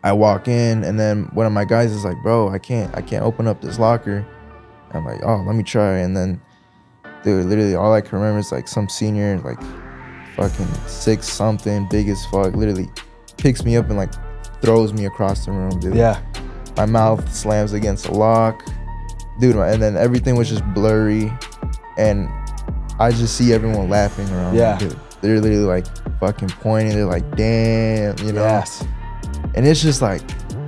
I walk in, and then one of my guys is like, bro, I can't open up this locker. I'm like, oh, let me try. And then, dude, literally all I can remember is like some senior, like fucking 6 something, big as fuck, literally picks me up and like throws me across the room, dude. Yeah. My mouth slams against a lock, dude, and then everything was just blurry, and I just see everyone laughing around me, dude. They're literally like fucking pointing, they're like, damn, you know? Yes. And it's just like,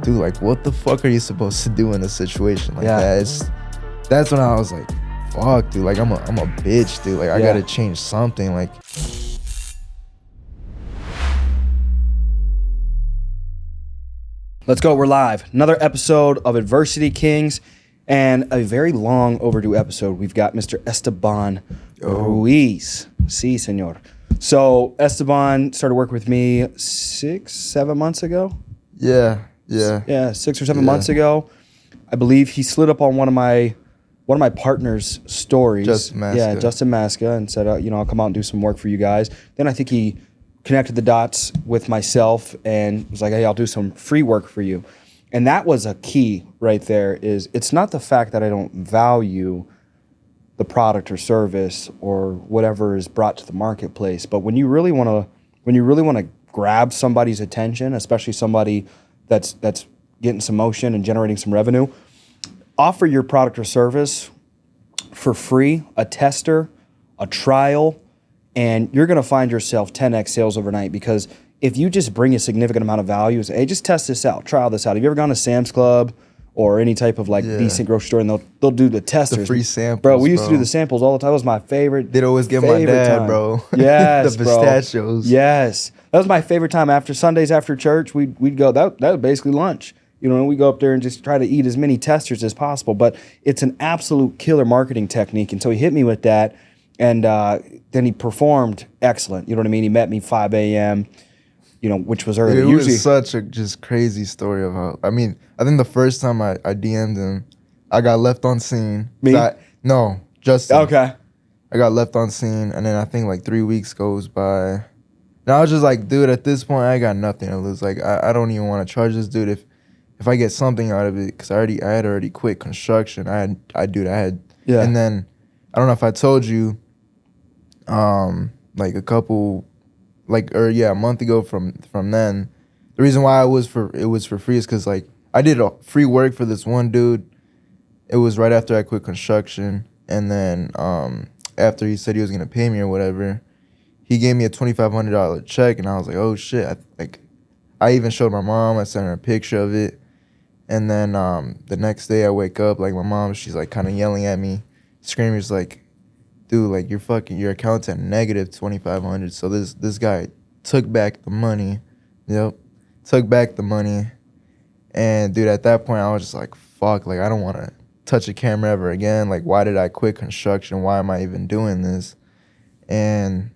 dude, like, what the fuck are you supposed to do in a situation like that? That's when I was like, fuck, dude, like, I'm a bitch, dude. Like, I gotta change something, like. Let's go, we're live. Another episode of Adversity Kings, and a very long overdue episode. We've got Mr. Esteban Ruiz. Si, senor. So, Esteban started working with me 6-7 months ago? Yeah, 6 or 7 months ago. I believe he slid up on one of my partner's stories. Justin Masca, and said, I'll come out and do some work for you guys. Then I think he connected the dots with myself and was like, hey, I'll do some free work for you. And that was a key right there. Is it's not the fact that I don't value the product or service or whatever is brought to the marketplace, but when you really want to grab somebody's attention, especially somebody that's getting some motion and generating some revenue, offer your product or service for free, a tester, a trial, and you're going to find yourself 10x sales overnight. Because if you just bring a significant amount of value, say, hey, just test this out, trial this out. Have you ever gone to Sam's Club or any type of decent grocery store, and they'll do the testers? The free samples, bro. We used to do the samples all the time. That was my favorite. They'd always give my dad, time. Bro. Yes, the pistachios. Bro. Yes, that was my favorite time. After Sundays after church, we'd go. That was basically lunch. We go up there and just try to eat as many testers as possible. But it's an absolute killer marketing technique. And so he hit me with that, and then he performed excellent. You know what I mean? He met me 5 a.m., which was early. It was such a just crazy story of how, I think the first time I DM'd him, I got left on scene. Me? No, Justin. Okay. I got left on scene, and then I think like 3 weeks goes by. And I was just like, dude, at this point, I got nothing to lose. Like, I don't even want to charge this dude if I get something out of it, because I had already quit construction. I had. Yeah. And then, I don't know if I told you, like a month ago from then, the reason why it was for free is because like I did a free work for this one dude. It was right after I quit construction, and then after he said he was gonna pay me or whatever, he gave me a $2,500 check, and I was like, oh shit! I even showed my mom. I sent her a picture of it, and then the next day I wake up, like my mom, she's like kind of yelling at me, screaming, she's like, dude, like your account's at negative $2,500. So this guy took back the money. Yep. Took back the money. And dude, at that point I was just like, fuck, like I don't want to touch a camera ever again. Like, why did I quit construction? Why am I even doing this? And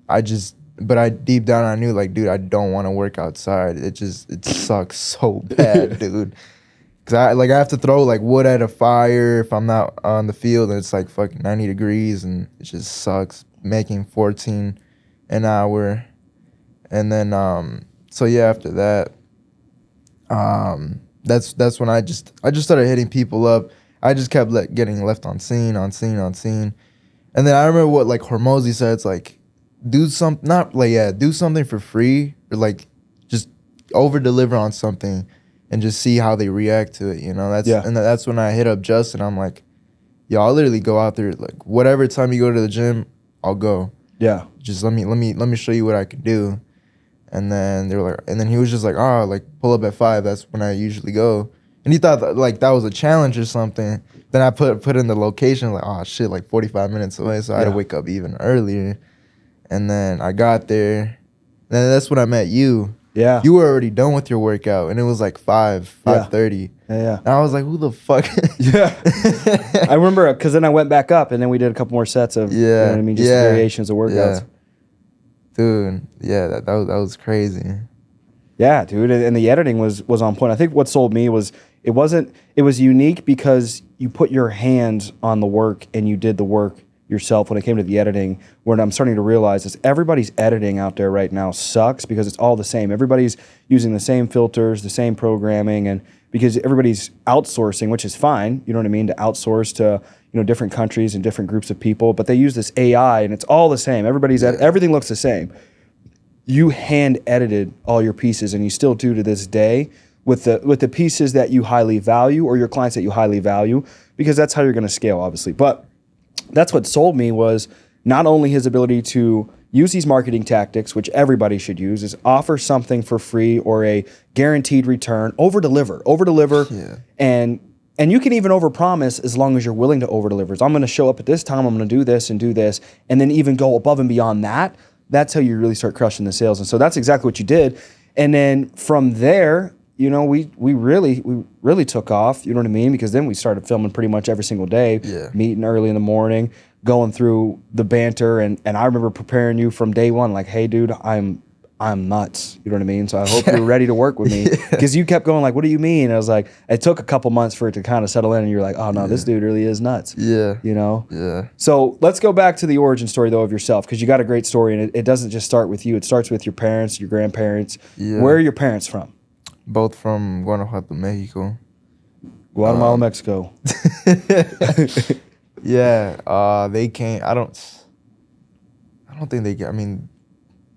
but deep down I knew, like, dude, I don't want to work outside. It sucks so bad, dude. Cause I have to throw like wood at a fire if I'm not on the field, and it's like fucking 90 degrees, and it just sucks. Making 14 an hour, and then after that, that's when I just started hitting people up. I just kept getting left on scene, and then I remember what like Hormozy said. It's like, do something for free, or like just over deliver on something, and just see how they react to it, And that's when I hit up Justin. I'm like, yo, I'll literally go out there, like, whatever time you go to the gym, I'll go. Yeah. Just let me show you what I can do. And then he was just like, oh, like, pull up at 5. That's when I usually go. And he thought that was a challenge or something. Then I put in the location, like, oh shit, like 45 minutes away. So I had to wake up even earlier. And then I got there. And then that's when I met you. Yeah. You were already done with your workout, and it was like 5:30. Yeah. And I was like, who the fuck? Yeah. I remember, because then I went back up, and then we did a couple more sets of, variations of workouts. Dude, that was crazy. Yeah, dude, and the editing was on point. I think what sold me was it was unique because you put your hands on the work, and you did the work yourself when it came to the editing, what I'm starting to realize is everybody's editing out there right now sucks because it's all the same. Everybody's using the same filters, the same programming, and because everybody's outsourcing, which is fine, you know what I mean, to outsource to, different countries and different groups of people, but they use this AI and it's all the same. Everything looks the same. You hand edited all your pieces, and you still do to this day with the pieces that you highly value or your clients that you highly value, because that's how you're going to scale, obviously. But that's what sold me was not only his ability to use these marketing tactics, which everybody should use, is offer something for free or a guaranteed return, over-deliver, and you can even overpromise as long as you're willing to overdeliver. So I'm going to show up at this time, I'm going to do this, and then even go above and beyond that. That's how you really start crushing the sales. And so that's exactly what you did. And then from there, we really took off, you know what I mean? Because then we started filming pretty much every single day, meeting early in the morning, going through the banter. And I remember preparing you from day one, like, hey, dude, I'm nuts. You know what I mean? So I hope you're ready to work with me. Because you kept going like, what do you mean? And I was like, it took a couple months for it to kind of settle in. And you're like, oh, no, this dude really is nuts. Yeah. Yeah. So let's go back to the origin story, though, of yourself, because you got a great story. And it doesn't just start with you. It starts with your parents, your grandparents. Yeah. Where are your parents from? Both from Guanajuato, Mexico. Guatemala, Mexico. Yeah. They came. I don't think they. I mean.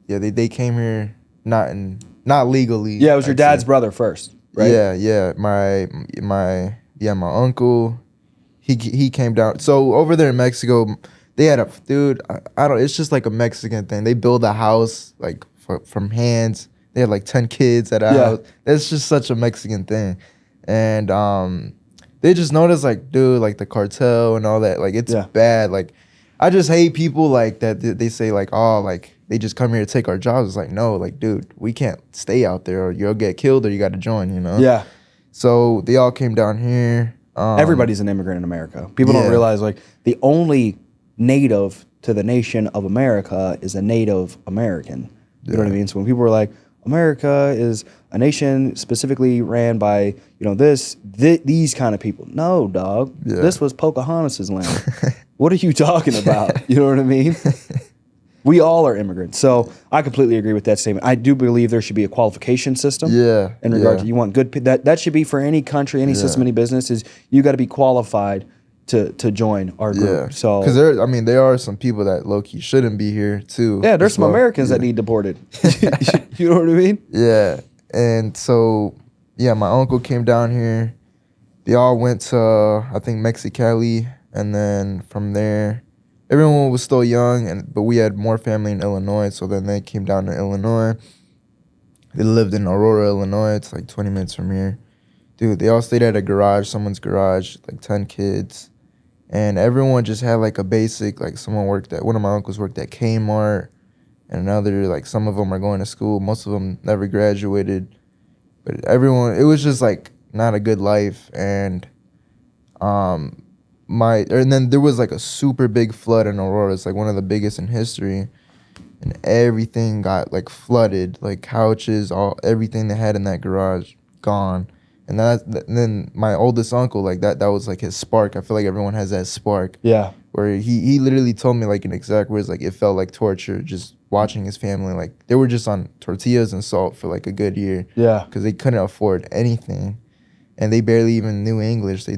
Yeah, they came here not legally. Yeah, it was your dad's brother first, right? Yeah. My uncle, he came down. So over there in Mexico, they had it's just like a Mexican thing. They build a house like from hands. They had like 10 kids at a house. It's just such a Mexican thing. And they just noticed like, dude, like the cartel and all that, like it's bad. Like I just hate people like that. They say like, oh, like they just come here to take our jobs. It's like, no, like, dude, we can't stay out there or you'll get killed or you got to join, Yeah. So they all came down here. Everybody's an immigrant in America. People don't realize like the only native to the nation of America is a Native American. You know what I mean? So when people were like, America is a nation specifically ran by, these kind of people. No, dog. Yeah. This was Pocahontas' land. What are you talking about? You know what I mean? We all are immigrants. So I completely agree with that statement. I do believe there should be a qualification system. Yeah. In regard to you want good, that should be for any country, any system, any business, is you got to be qualified to join our group. Yeah. So because there are some people that low-key shouldn't be here too. Yeah, there's some Americans that need deported. You know what I mean? Yeah. And so my uncle came down here. They all went to I think Mexicali, and then from there everyone was still young, but we had more family in Illinois, so then they came down to Illinois. They lived in Aurora, Illinois. It's like 20 minutes from here. Dude, they all stayed at a garage, someone's garage, like 10 kids. And everyone just had like a basic, like one of my uncles worked at Kmart, and another, like some of them are going to school. Most of them never graduated. But it was just like not a good life. And and then there was like a super big flood in Aurora. It's like one of the biggest in history, and everything got like flooded, like couches, everything they had in that garage gone. And then my oldest uncle, like that was like his spark. I feel like everyone has that spark. Yeah. Where he literally told me like in exact words, like it felt like torture just watching his family. Like they were just on tortillas and salt for like a good year. Yeah. Because they couldn't afford anything. And they barely even knew English. They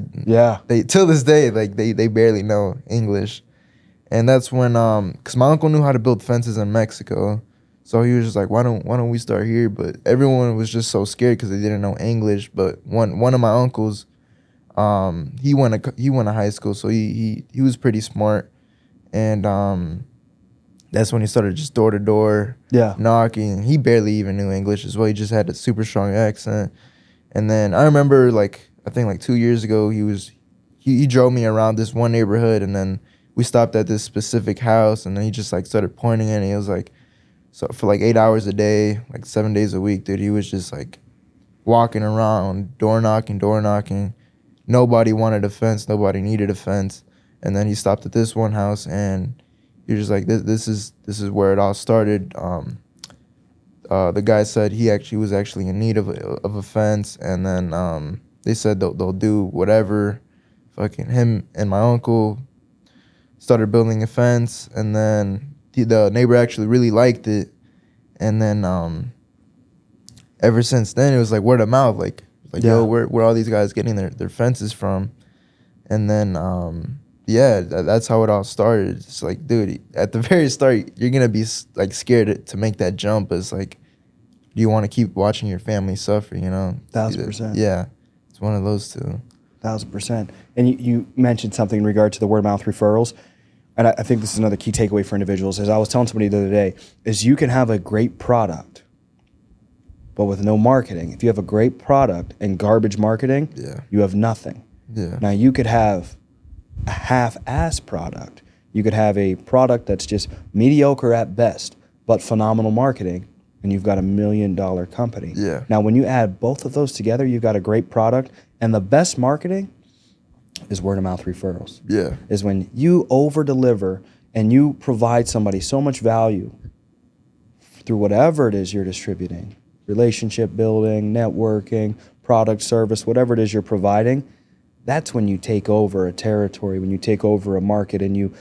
till this day, like they barely know English. And that's when because my uncle knew how to build fences in Mexico, so he was just like, why don't we start here? But everyone was just so scared because they didn't know English. But one of my uncles, he went to high school, so he was pretty smart, and that's when he started just door to door knocking. He barely even knew English as well. He just had a super strong accent. And then I remember, like, I think like 2 years ago, he drove me around this one neighborhood, and then we stopped at this specific house, and then he just like started pointing at it. He was like, so for like 8 hours a day, like 7 days a week, dude, he was just like walking around, door knocking. Nobody wanted a fence, nobody needed a fence. And then he stopped at this one house, and he was just like, this is where it all started. The guy said he was actually in need of a fence, and then they said they'll do whatever. Fucking him and my uncle started building a fence, and then the neighbor actually really liked it, and then ever since then it was like word of mouth, like yo, where all these guys getting their fences from, and then yeah, that's how it all started. It's like, dude, at the very start, you're gonna be like scared to make that jump. It's like, do you want to keep watching your family suffer? 1,000%. Yeah, it's one of those two. 1,000%. And you mentioned something in regard to the word of mouth referrals, and I think this is another key takeaway for individuals. As I was telling somebody the other day, is you can have a great product, but with no marketing. If you have a great product and garbage marketing, you have nothing. Yeah. Now you could have a half-ass product. You could have a product that's just mediocre at best, but phenomenal marketing, and you've got $1 million company. Yeah. Now, when you add both of those together, you've got a great product, and the best marketing is word-of-mouth referrals. Yeah. Is when you over-deliver and you provide somebody so much value through whatever it is you're distributing, relationship building, networking, product, service, whatever it is you're providing. That's when you take over a territory, when you take over a market, and you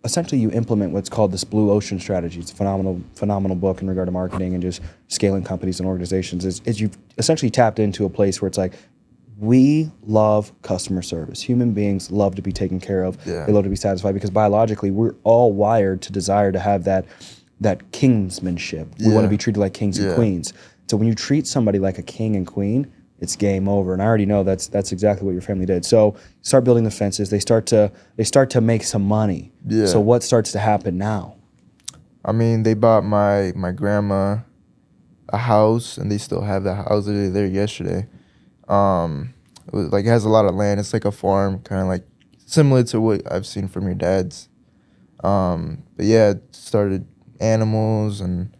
essentially you implement what's called this blue ocean strategy. It's a phenomenal book in regard to marketing and just scaling companies and organizations. Is you've essentially tapped into a place where it's like, we love customer service. Human beings love to be taken care of. Yeah. They love to be satisfied because biologically we're all wired to desire to have that kingsmanship. We want to be treated like kings and queens. So when you treat somebody like a king and queen, it's game over. And I already know that's exactly what your family did. So start building the fences. They start to make some money. Yeah. So what starts to happen now? I mean, they bought my grandma a house, and they still have that house. They were there yesterday. It was like, it has a lot of land. It's like a farm, kind of like similar to what I've seen from your dad's. But yeah, it started animals, and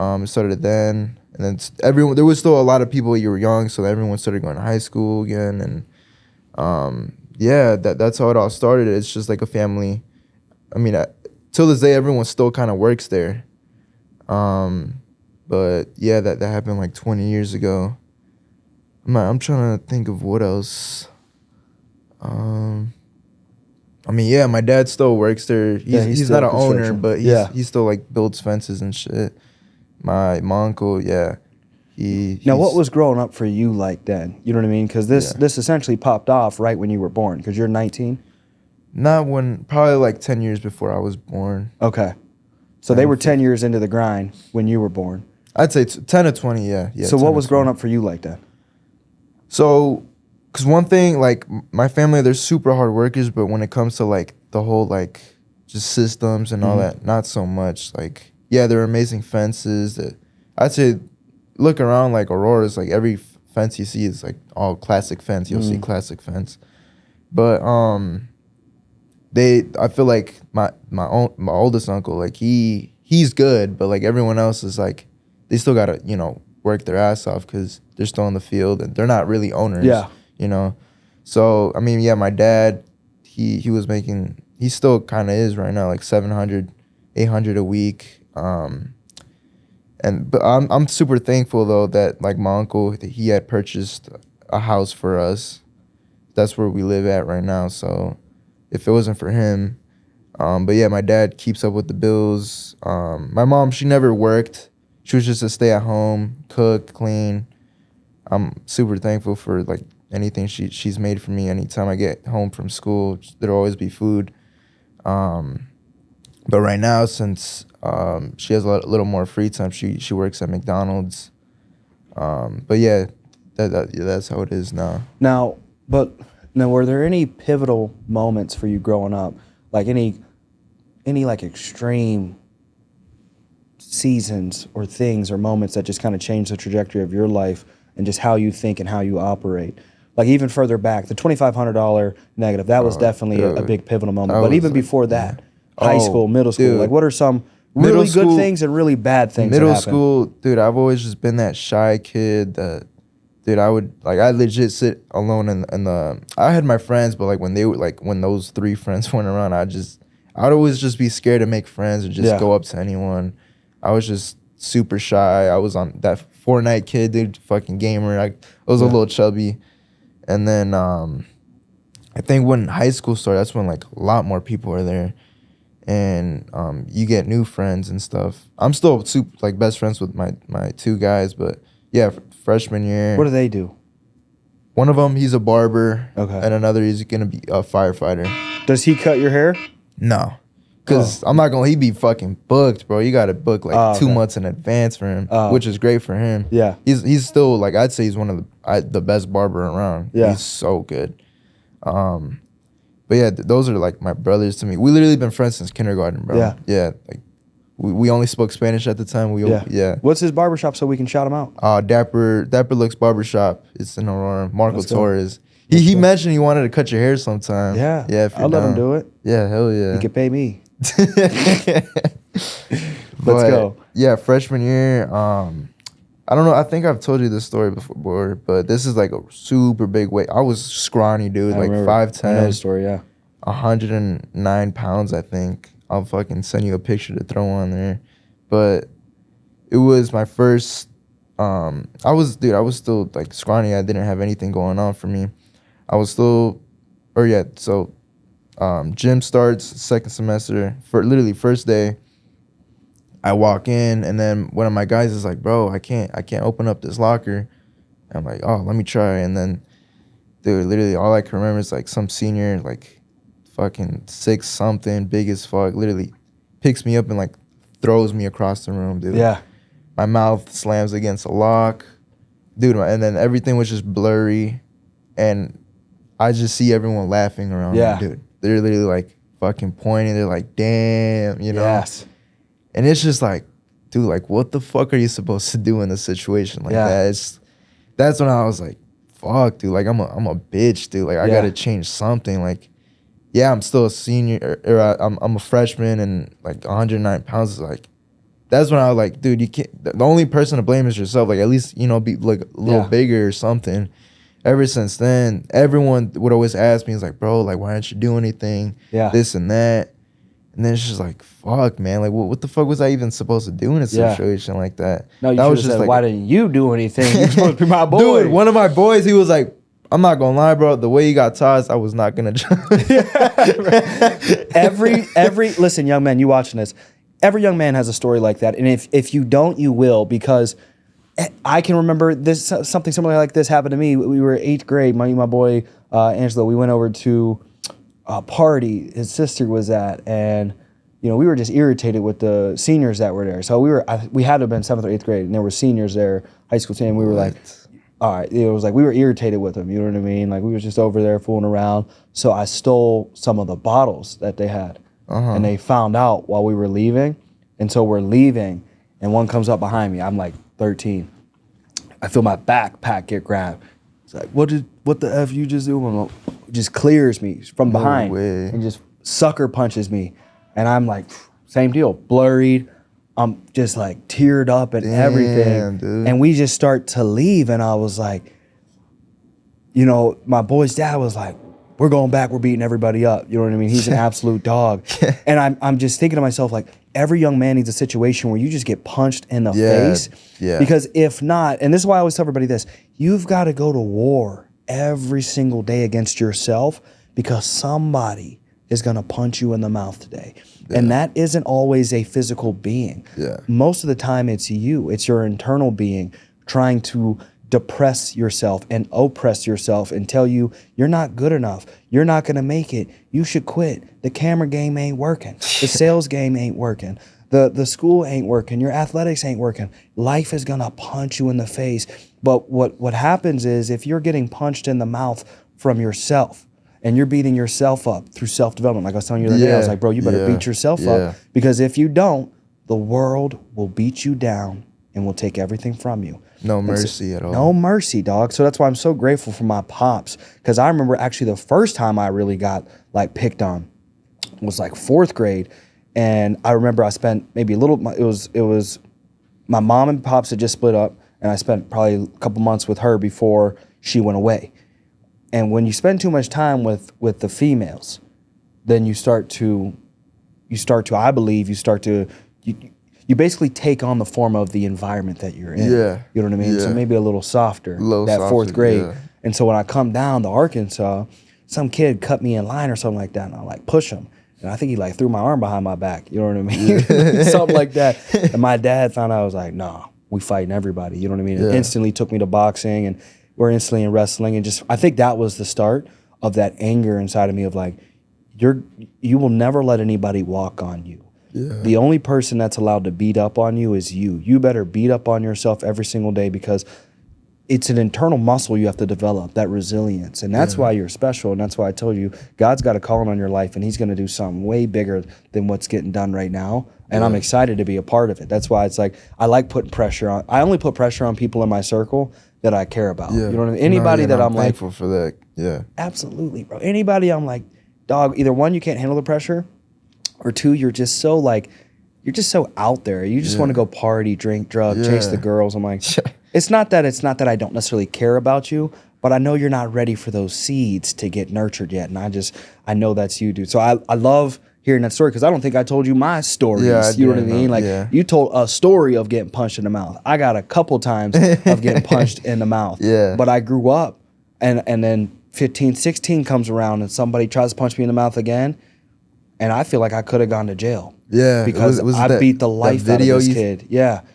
it started then. And then everyone, there was still a lot of people. You were young, so everyone started going to high school again, and yeah, that's how it all started. It's just like a family. I mean, till this day, everyone still kind of works there. But yeah, that happened like 20 years ago. I'm trying to think of what else. I mean, yeah, my dad still works there. He's not an owner, but he still like builds fences and shit. My uncle, yeah. Now, what was growing up for you like then? You know what I mean? Because this essentially popped off right when you were born, because you're 19? Probably like 10 years before I was born. Okay. So they were 10 years into the grind when you were born. I'd say 10 to 20, yeah. So what was growing up for you like that? So, because one thing, like, my family, they're super hard workers, but when it comes to, like, the whole, like, just systems and all that, not so much. Like, yeah, they're amazing fences. I'd say, look around, like, Aurora's, like, every fence you see is, like, all classic fence. You'll see classic fence. But, I feel like my oldest uncle, like, he's good, but, like, everyone else is, like, they still got to, work their ass off because they're still in the field and they're not really owners. Yeah. So, I mean, yeah, my dad, he was making, he still kind of is right now, like 700, 800 a week. But I'm super thankful though that like my uncle, he had purchased a house for us. That's where we live at right now. So if it wasn't for him, but yeah, my dad keeps up with the bills. My mom, she never worked. She was just a stay at home, cook, clean. I'm super thankful for like anything she's made for me. Anytime I get home from school, there'll always be food. But right now, since she has a little more free time, she works at McDonald's. But yeah, that's how it is now. Now, were there any pivotal moments for you growing up, like any like extreme seasons or things or moments that just kind of changed the trajectory of your life and just how you think and how you operate? Like even further back, the $2,500 negative, that was definitely a big pivotal moment. But even before that, high school, middle school, dude. like what are some really good things and really bad things that Middle happen? school, dude, I've always just been that shy kid that, dude, I legit sit alone in the, I had my friends, but like when those three friends went around, I'd always just be scared to make friends and just go up to anyone. I was just super shy. I was on that Fortnite kid, dude, fucking gamer. I was a little chubby. And then I think when high school started, that's when like a lot more people are there, and you get new friends and stuff. I'm still super like best friends with my two guys, but yeah, freshman year. What do they do? One of them, he's a barber, Okay. and another, he's gonna be a firefighter. Does he cut your hair? No, because I'm not gonna. He be fucking booked, bro. You got to book like 2 months in advance for him, which is great for him. Yeah. He's still like, I'd say he's one of the best barber around. Yeah. He's so good. But yeah, those are like my brothers to me. We literally been friends since kindergarten, bro. Yeah. Yeah. Like we only spoke Spanish at the time. Yeah. What's his barbershop so we can shout him out? Dapper Looks Barbershop. It's in Aurora. Marco Let's go. Torres. He mentioned he wanted to cut your hair sometime. Yeah. Yeah. If you're I'll let him down. do it. Yeah. Hell yeah. He can pay me. Let's go. Yeah, freshman year. I don't know. I think I've told you this story before, but this is like a super big weight. I was scrawny, dude, like 5'10". I know the story, yeah. 109 pounds, I think. I'll fucking send you a picture to throw on there. But it was my first. I was still like scrawny. I didn't have anything going on for me. I was still, so gym starts second semester. For literally first day, I walk in, and then one of my guys is like, "Bro, I can't open up this locker." I'm like, "Oh, let me try." And then, dude, literally all I can remember is like some senior, like fucking 6 something, big as fuck, literally picks me up and like throws me across the room, dude. Yeah. My mouth slams against a lock, dude, and then everything was just blurry, and I just see everyone laughing around me, dude. They're literally like fucking pointing. They're like, "Damn," you know. Yes. And it's just like, dude, like, what the fuck are you supposed to do in a situation like that? That's when I was like, fuck, dude. Like, I'm a bitch, dude. Like, I gotta change something. Like, yeah, I'm still a senior, or I'm a freshman, and like 109 pounds is like, that's when I was like, dude, you can't. The only person to blame is yourself. Like, at least, you know, be like a little bigger or something. Ever since then, everyone would always ask me, "It's like, bro, like, why didn't you do anything? Yeah. This and that." And then it's just like, fuck, man. Like, what the fuck was I even supposed to do in a situation like that? No, you that should was have just said, like, why didn't you do anything? You're supposed to be my boy. Dude, one of my boys, he was like, I'm not gonna lie, bro. The way he got tossed, I was not gonna jump. Listen, young man, you watching this. Every young man has a story like that. And if you don't, you will, because I can remember this, something similar like this happened to me. We were 8th grade, my boy, Angelo, we went over to a party his sister was at, and you know, we were just irritated with the seniors that were there. So we had to have been 7th or 8th grade, and there were seniors there, high school team. We were like, all right, it was like we were irritated with them. You know what I mean? Like we were just over there fooling around. So I stole some of the bottles that they had, and they found out while we were leaving. And so we're leaving, and one comes up behind me. I'm like 13. I feel my backpack get grabbed. It's like, what the F you just do? Just clears me from behind and just sucker punches me. And I'm like, same deal, blurred. I'm just like teared up and everything. Dude. And we just start to leave. And I was like, you know, my boy's dad was like, we're going back, we're beating everybody up. You know what I mean? He's an absolute dog. And I'm just thinking to myself, like, every young man needs a situation where you just get punched in the face. Yeah. Because if not, and this is why I always tell everybody this, you've got to go to war every single day against yourself, because somebody is going to punch you in the mouth today. Yeah. And that isn't always a physical being. Yeah. Most of the time it's you. It's your internal being trying to depress yourself and oppress yourself and tell you you're not good enough. You're not going to make it. You should quit. The camera game ain't working. The sales game ain't working. The school ain't working. Your athletics ain't working. Life is going to punch you in the face. But what happens is, if you're getting punched in the mouth from yourself and you're beating yourself up through self-development, like I was telling you the other day, I was like, bro, you better beat yourself up, because if you don't, the world will beat you down and will take everything from you. No mercy at all. No mercy, dog. So that's why I'm so grateful for my pops, because I remember actually the first time I really got like picked on was like 4th grade. And I remember I spent maybe a little, it was my mom and pops had just split up, and I spent probably a couple months with her before she went away. And when you spend too much time with the females, then you basically take on the form of the environment that you're in. Yeah. You know what I mean? Yeah. So maybe a little softer, that 4th grade. Yeah. And so when I come down to Arkansas, some kid cut me in line or something like that, and I like push him. And I think he like threw my arm behind my back. You know what I mean? Something like that. And my dad found out. I was like, nah, we fighting everybody. You know what I mean? And instantly took me to boxing, and we're instantly in wrestling. And just, I think that was the start of that anger inside of me of like, you will never let anybody walk on you. Yeah. The only person that's allowed to beat up on you is you. You better beat up on yourself every single day, because it's an internal muscle you have to develop, that resilience. And that's why you're special. And that's why I told you, God's got a calling on your life, and he's going to do something way bigger than what's getting done right now. And I'm excited to be a part of it. That's why it's like, I like putting pressure on. I only put pressure on people in my circle that I care about. You know what I mean? Anybody that I'm like, thankful for that. Yeah. Absolutely, bro. Anybody I'm like, dog, either one, you can't handle the pressure, or two, you're just so like, you're just so out there. You just want to go party, drink, drug, chase the girls. I'm like, it's not that I don't necessarily care about you, but I know you're not ready for those seeds to get nurtured yet. And I know that's you, dude. So I love hearing that story, because I don't think I told you my stories. You know what I mean? Like, you told a story of getting punched in the mouth. I got a couple times of getting punched in the mouth. But I grew up, and then 15, 16 comes around, and somebody tries to punch me in the mouth again, and I feel like I could have gone to jail. Because I beat the life out of this kid.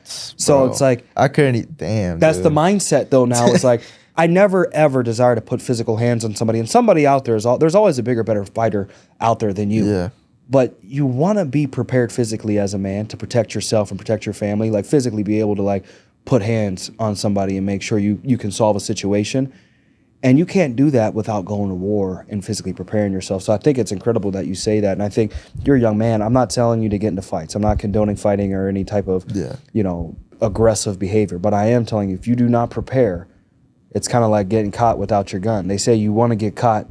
So it's like, I couldn't. Damn. That's the mindset though. Now it's like, I never ever desire to put physical hands on somebody, and somebody out there there's always a bigger, better fighter out there than you. But you want to be prepared physically as a man to protect yourself and protect your family. Like, physically be able to like put hands on somebody and make sure you can solve a situation. And you can't do that without going to war and physically preparing yourself. So I think it's incredible that you say that. And I think you're a young man. I'm not telling you to get into fights. I'm not condoning fighting or any type of, aggressive behavior. But I am telling you, if you do not prepare, it's kind of like getting caught without your gun. They say you want to get caught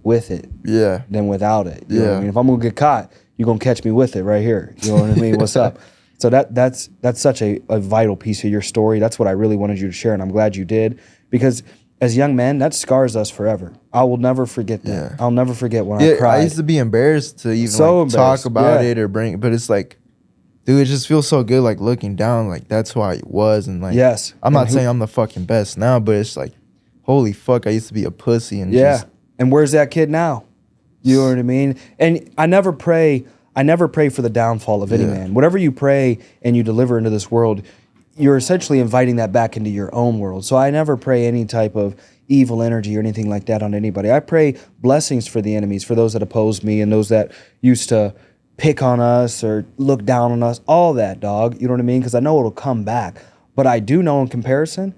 with it than without it. You know what I mean? If I'm going to get caught, you're going to catch me with it right here. You know what I mean? What's up? So that's such a vital piece of your story. That's what I really wanted you to share. And I'm glad you did, because as young men, that scars us forever. I will never forget that. I'll never forget when I cried. I used to be embarrassed to even talk about it or bring, but it's like, dude, it just feels so good, like looking down, like that's who I was, and like, I'm not saying I'm the fucking best now, but it's like, holy fuck, I used to be a pussy, and and where's that kid now? You know what I mean? And I never pray for the downfall of any man. Whatever you pray and you deliver into this world, you're essentially inviting that back into your own world. So I never pray any type of evil energy or anything like that on anybody. I pray blessings for the enemies, for those that oppose me and those that used to pick on us or look down on us, all that, dog. You know what I mean? Because I know it'll come back. But I do know in comparison,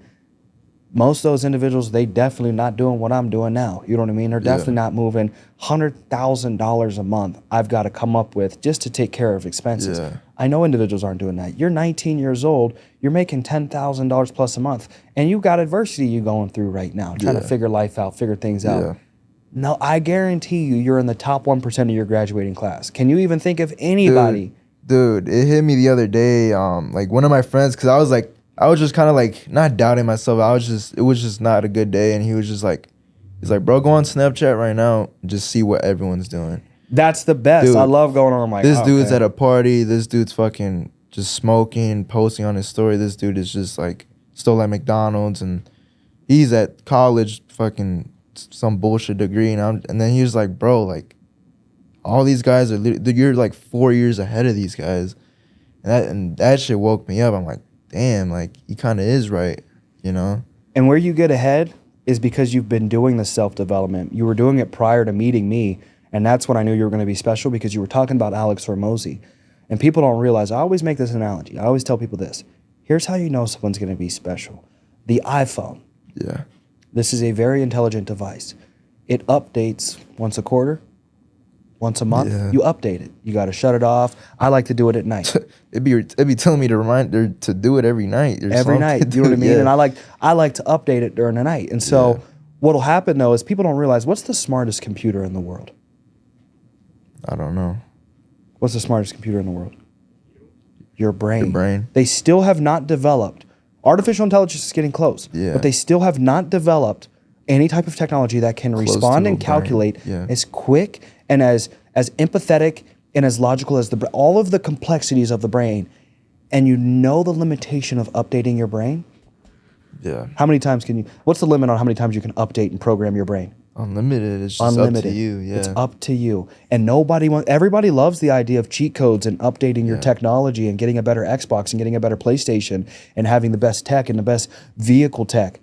most of those individuals, they definitely not doing what I'm doing now. You know what I mean? They're definitely not moving $100,000 a month I've got to come up with just to take care of expenses. I know individuals aren't doing that. You're 19 years old. You're making $10,000 plus a month. And you got adversity you're going through right now, trying to figure life out, figure things out. No, I guarantee you're in the top 1% of your graduating class. Can you even think of anybody? Dude, it hit me the other day. Like one of my friends, because I was just kind of like not doubting myself. It was just not a good day. And he was just like, he's like, bro, go on Snapchat right now and just see what everyone's doing. That's the best. Dude, I love going on. I'm like, this dude's at a party. This dude's fucking just smoking, posting on his story. This dude is just like still at McDonald's, and he's at college, fucking some bullshit degree. And then he was like, bro, like all these guys you're like 4 years ahead of these guys. And that shit woke me up. I'm like, damn, like he kind of is right, you know? And where you get ahead is because you've been doing the self-development. You were doing it prior to meeting me. And that's when I knew you were going to be special, because you were talking about Alex Hormozy. And people don't realize, I always make this analogy. I always tell people this. Here's how you know someone's going to be special. The iPhone. This is a very intelligent device. It updates once a quarter, once a month. You update it. You got to shut it off. I like to do it at night. it'd be telling me to do it every night. Every night. You know what I mean? And I like to update it during the night. And so what'll happen though is people don't realize, what's the smartest computer in the world? I don't know. What's the smartest computer in the world? Your brain. Your brain. They still have not developed. Artificial intelligence is getting close. But they still have not developed any type of technology that can respond and calculate as quick and as empathetic and as logical as all of the complexities of the brain. And you know the limitation of updating your brain? How many times what's the limit on how many times you can update and program your brain? Unlimited. It's just Unlimited. up to you. Yeah. It's up to you. And everybody loves the idea of cheat codes and updating your technology and getting a better Xbox and getting a better PlayStation and having the best tech and the best vehicle tech.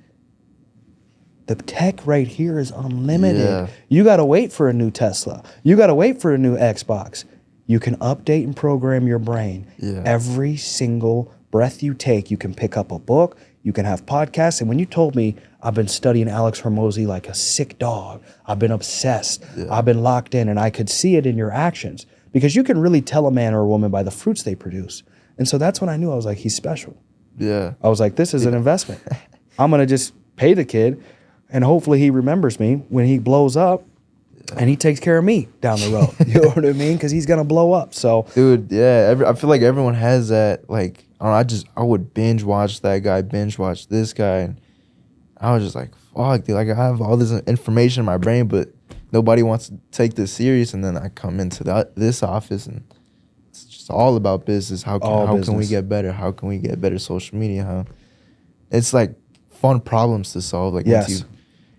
The tech right here is unlimited. Yeah. You got to wait for a new Tesla. You got to wait for a new Xbox. You can update and program your brain. Yeah. Every single breath you take, you can pick up a book, you can have podcasts. And when you told me I've been studying Alex Hormozy like a sick dog, I've been obsessed, I've been locked in, and I could see it in your actions because you can really tell a man or a woman by the fruits they produce. And so that's when I knew. I was like, he's special. Yeah. I was like, this is an investment. I'm going to just pay the kid and hopefully he remembers me when he blows up and he takes care of me down the road. You know what I mean? Because he's going to blow up. So, dude, yeah, I feel like everyone has that. Like, I don't know, I would binge watch that guy, binge watch this guy, and I was just like, fuck, dude, like I have all this information in my brain, but nobody wants to take this serious. And then I come into this office, and it's just all about business. How can we get better? How can we get better social media? It's like fun problems to solve. Like, yes.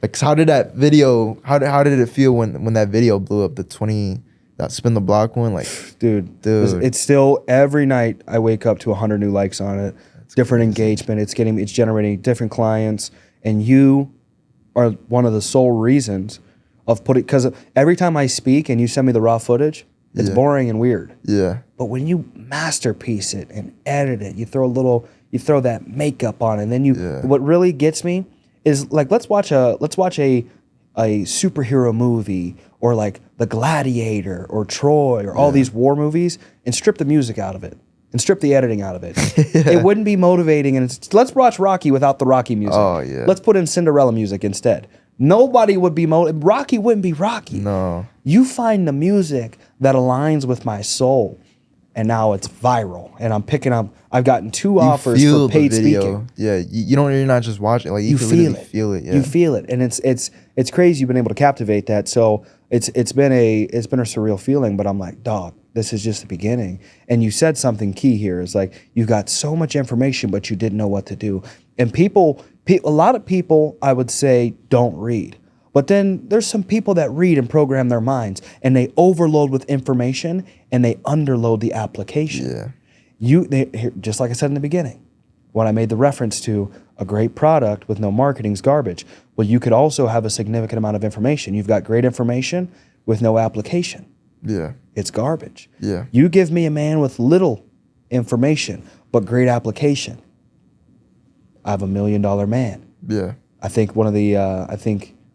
Like, how did that video? How did it feel when that video blew up? That spin the block one, like, dude, it's still every night I wake up to 100 new likes on it. That's different crazy. Engagement. It's generating different clients, and you are one of the sole reasons of because every time I speak and you send me the raw footage, it's boring and weird. Yeah. But when you masterpiece it and edit it, you throw that makeup on, and then what really gets me is like let's watch a superhero movie or like The Gladiator or Troy or all these war movies and strip the music out of it and strip the editing out of it. It wouldn't be motivating. And let's watch Rocky without the Rocky music. Oh, yeah. Let's put in Cinderella music instead. Nobody would be Rocky wouldn't be Rocky. No. You find the music that aligns with my soul. And now it's viral, and I'm picking up. I've gotten 2 offers for paid speaking. Yeah, you're not just watching. Like you feel it. Yeah. You feel it, and it's crazy. You've been able to captivate that. So it's been a surreal feeling. But I'm like, dog, this is just the beginning. And you said something key here. Is like you got so much information, but you didn't know what to do. And a lot of people, I would say, don't read. But then there's some people that read and program their minds, and they overload with information and they underload the application. Yeah. Just like I said in the beginning, when I made the reference to a great product with no marketing is garbage. Well, you could also have a significant amount of information. You've got great information with no application. Yeah. It's garbage. Yeah. You give me a man with little information but great application, I have $1 million man. Yeah. I think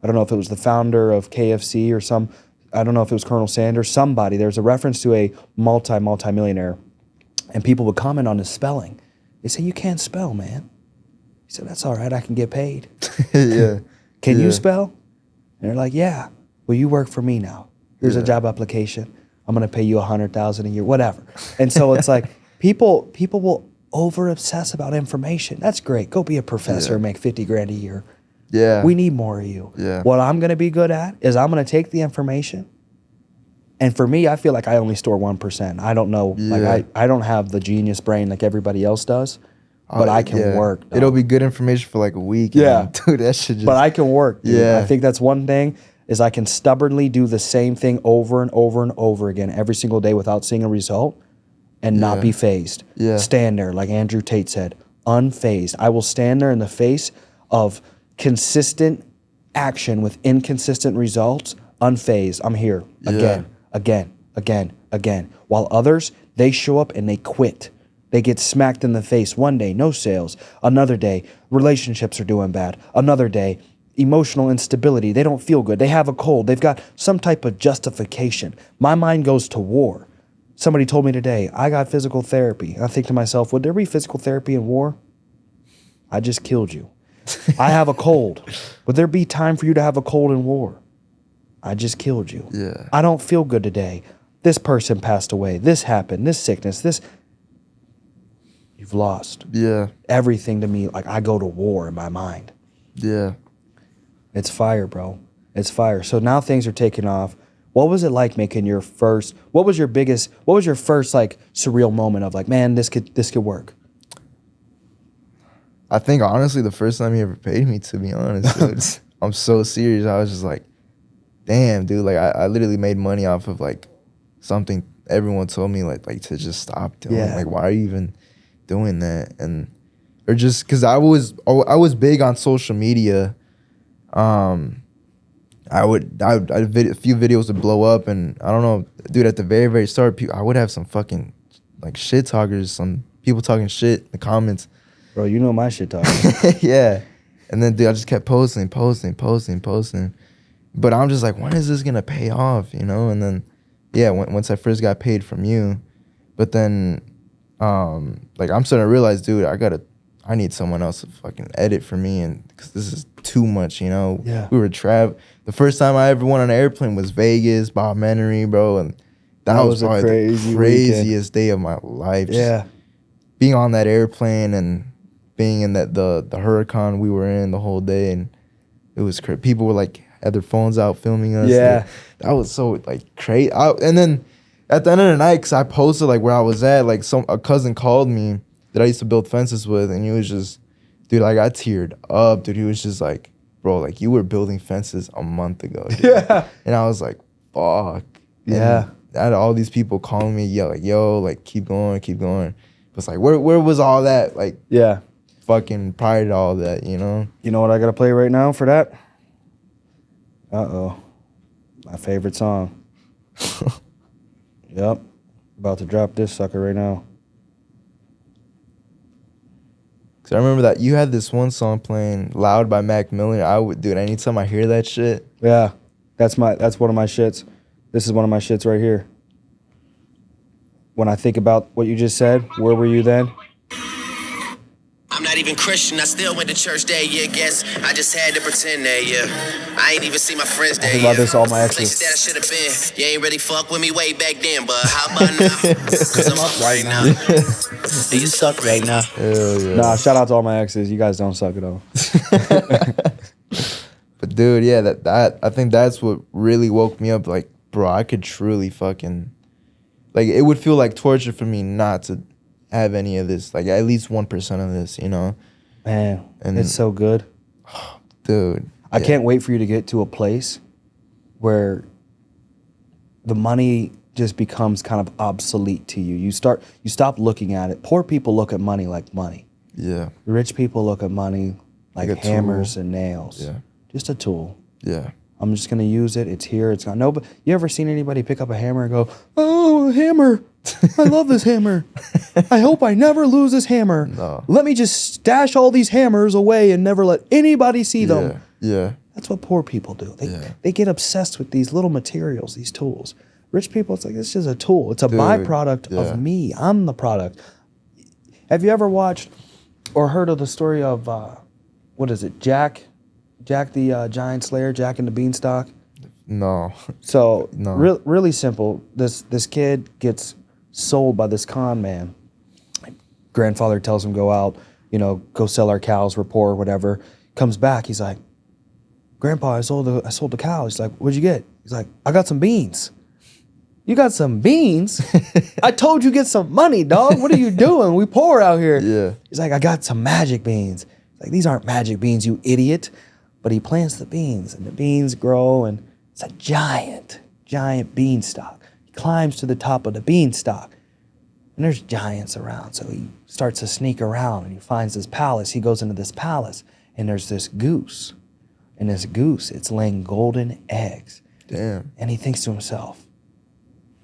I don't know if it was the founder of KFC or I don't know if it was Colonel Sanders, somebody. There's a reference to a multi-millionaire, and people would comment on his spelling. They say, you can't spell, man. He said, that's all right, I can get paid. Yeah. Can you spell? And they're like, yeah. Well, you work for me now. Here's a job application. I'm going to pay you $100,000 a year, whatever. And so it's like people will over-obsess about information. That's great. Go be a professor and make $50,000 a year. Yeah. We need more of you. Yeah. What I'm going to be good at is I'm going to take the information. And for me, I feel like I only store 1%. I don't know. Yeah. Like I don't have the genius brain like everybody else does. But I can work. Though. It'll be good information for like a week. Yeah. Dude, that shit just... But I can work. Dude. Yeah. I think that's one thing is I can stubbornly do the same thing over and over and over again every single day without seeing a result and not be phased. Yeah. Stand there, like Andrew Tate said, unfazed. I will stand there in the face of consistent action with inconsistent results, unfazed. I'm here again. While others, they show up and they quit. They get smacked in the face one day, no sales. Another day, relationships are doing bad. Another day, emotional instability. They don't feel good. They have a cold. They've got some type of justification. My mind goes to war. Somebody told me today, I got physical therapy. And I think to myself, would there be physical therapy in war? I just killed you. I have a cold. Would there be time for you to have a cold in war? I just killed you. Yeah. I don't feel good today. This person passed away. This happened. This sickness. This. You've lost. Yeah. Everything to me, like I go to war in my mind. Yeah. It's fire, bro. It's fire. So now things are taking off. What was it like making your first, what was your first like surreal moment of like, man, this could work? I think honestly the first time he ever paid me, to be honest. I'm so serious. I was just like, damn, dude, like I literally made money off of like something everyone told me like to just stop doing. Yeah. Like, why are you even doing that? And or just because I was big on social media. I would a few videos would blow up, and I don't know, dude. At the very start, I would have some fucking like shit talkers, some people talking shit in the comments. Bro, you know my shit talking. Yeah, and then dude, I just kept posting. But I'm just like, when is this gonna pay off, you know? And then, yeah, once I first got paid from you, but then, like I'm starting to realize, dude, I need someone else to fucking edit for me, and because this is too much, you know. Yeah. We were the first time I ever went on an airplane was Vegas, Bob Menery, bro, and that was probably the craziest day of my life. Yeah. Being on that airplane and being in the Huracan we were in the whole day, and it was crazy. People were like had their phones out filming us. Yeah. Like, that was so like crazy. And then at the end of the night, cause I posted like where I was at, like a cousin called me that I used to build fences with, and he was just, dude, I got teared up, dude. He was just like, bro, like you were building fences a month ago, dude. Yeah. And I was like, fuck. Yeah. And I had all these people calling me, yo, like keep going. It's like, where was all that? Like, Yeah. fucking prior to all that, you know? You know what I gotta play right now for that? My favorite song. Yep. About to drop this sucker right now. Cause I remember that you had this one song playing Loud by Mac Miller. Dude, anytime I hear that shit. Yeah. That's one of my shits. This is one of my shits right here. When I think about what you just said, where were you then? I'm not even Christian, I still went to church that year, guess I just had to pretend that, yeah. I ain't even see my friends that I think year. about this all my Places exes. that I should have been. You ain't really fuck with me way back then, but how about now? Cause I'm up right now. You suck right now. Hell yeah. Nah, shout out to all my exes. You guys don't suck at all. But dude, yeah, that I think that's what really woke me up. Like, bro, I could truly fucking, like, it would feel like torture for me not to have any of this, like at least 1% of this, you know? Man, And it's so good. Dude. I yeah. can't wait for you to get to a place where the money just becomes kind of obsolete to you. You stop looking at it. Poor people look at money like money. Yeah. Rich people look at money like a hammers tool. and nails. Yeah. Just a tool. Yeah. I'm just gonna use it. It's here. It's gone. No, but you ever seen anybody pick up a hammer and go, "Oh, a hammer! I love this hammer. I hope I never lose this hammer. No. Let me just stash all these hammers away and never let anybody see them." Yeah. That's what poor people do. Yeah. They get obsessed with these little materials, these tools. Rich people, it's like it's just a tool. It's a Dude, byproduct yeah. of me. I'm the product. Have you ever watched or heard of the story of what is it, Jack the Giant Slayer, Jack and the Beanstalk? No. So No. really simple. This kid gets sold by this con man. Grandfather tells him go out, go sell our cows, report, whatever. Comes back, he's like, "Grandpa, I sold the cow." He's like, "What'd you get?" He's like, "I got some beans." "You got some beans? I told you get some money, dog. What are you doing? We poor out here." Yeah. He's like, "I got some magic beans." He's like, "These aren't magic beans, you idiot." But he plants the beans, and the beans grow, and it's a giant beanstalk. He climbs to the top of the beanstalk, and there's giants around. So he starts to sneak around, and he finds this palace. He goes into this palace, and there's this goose. And this goose, it's laying golden eggs. Damn. And he thinks to himself,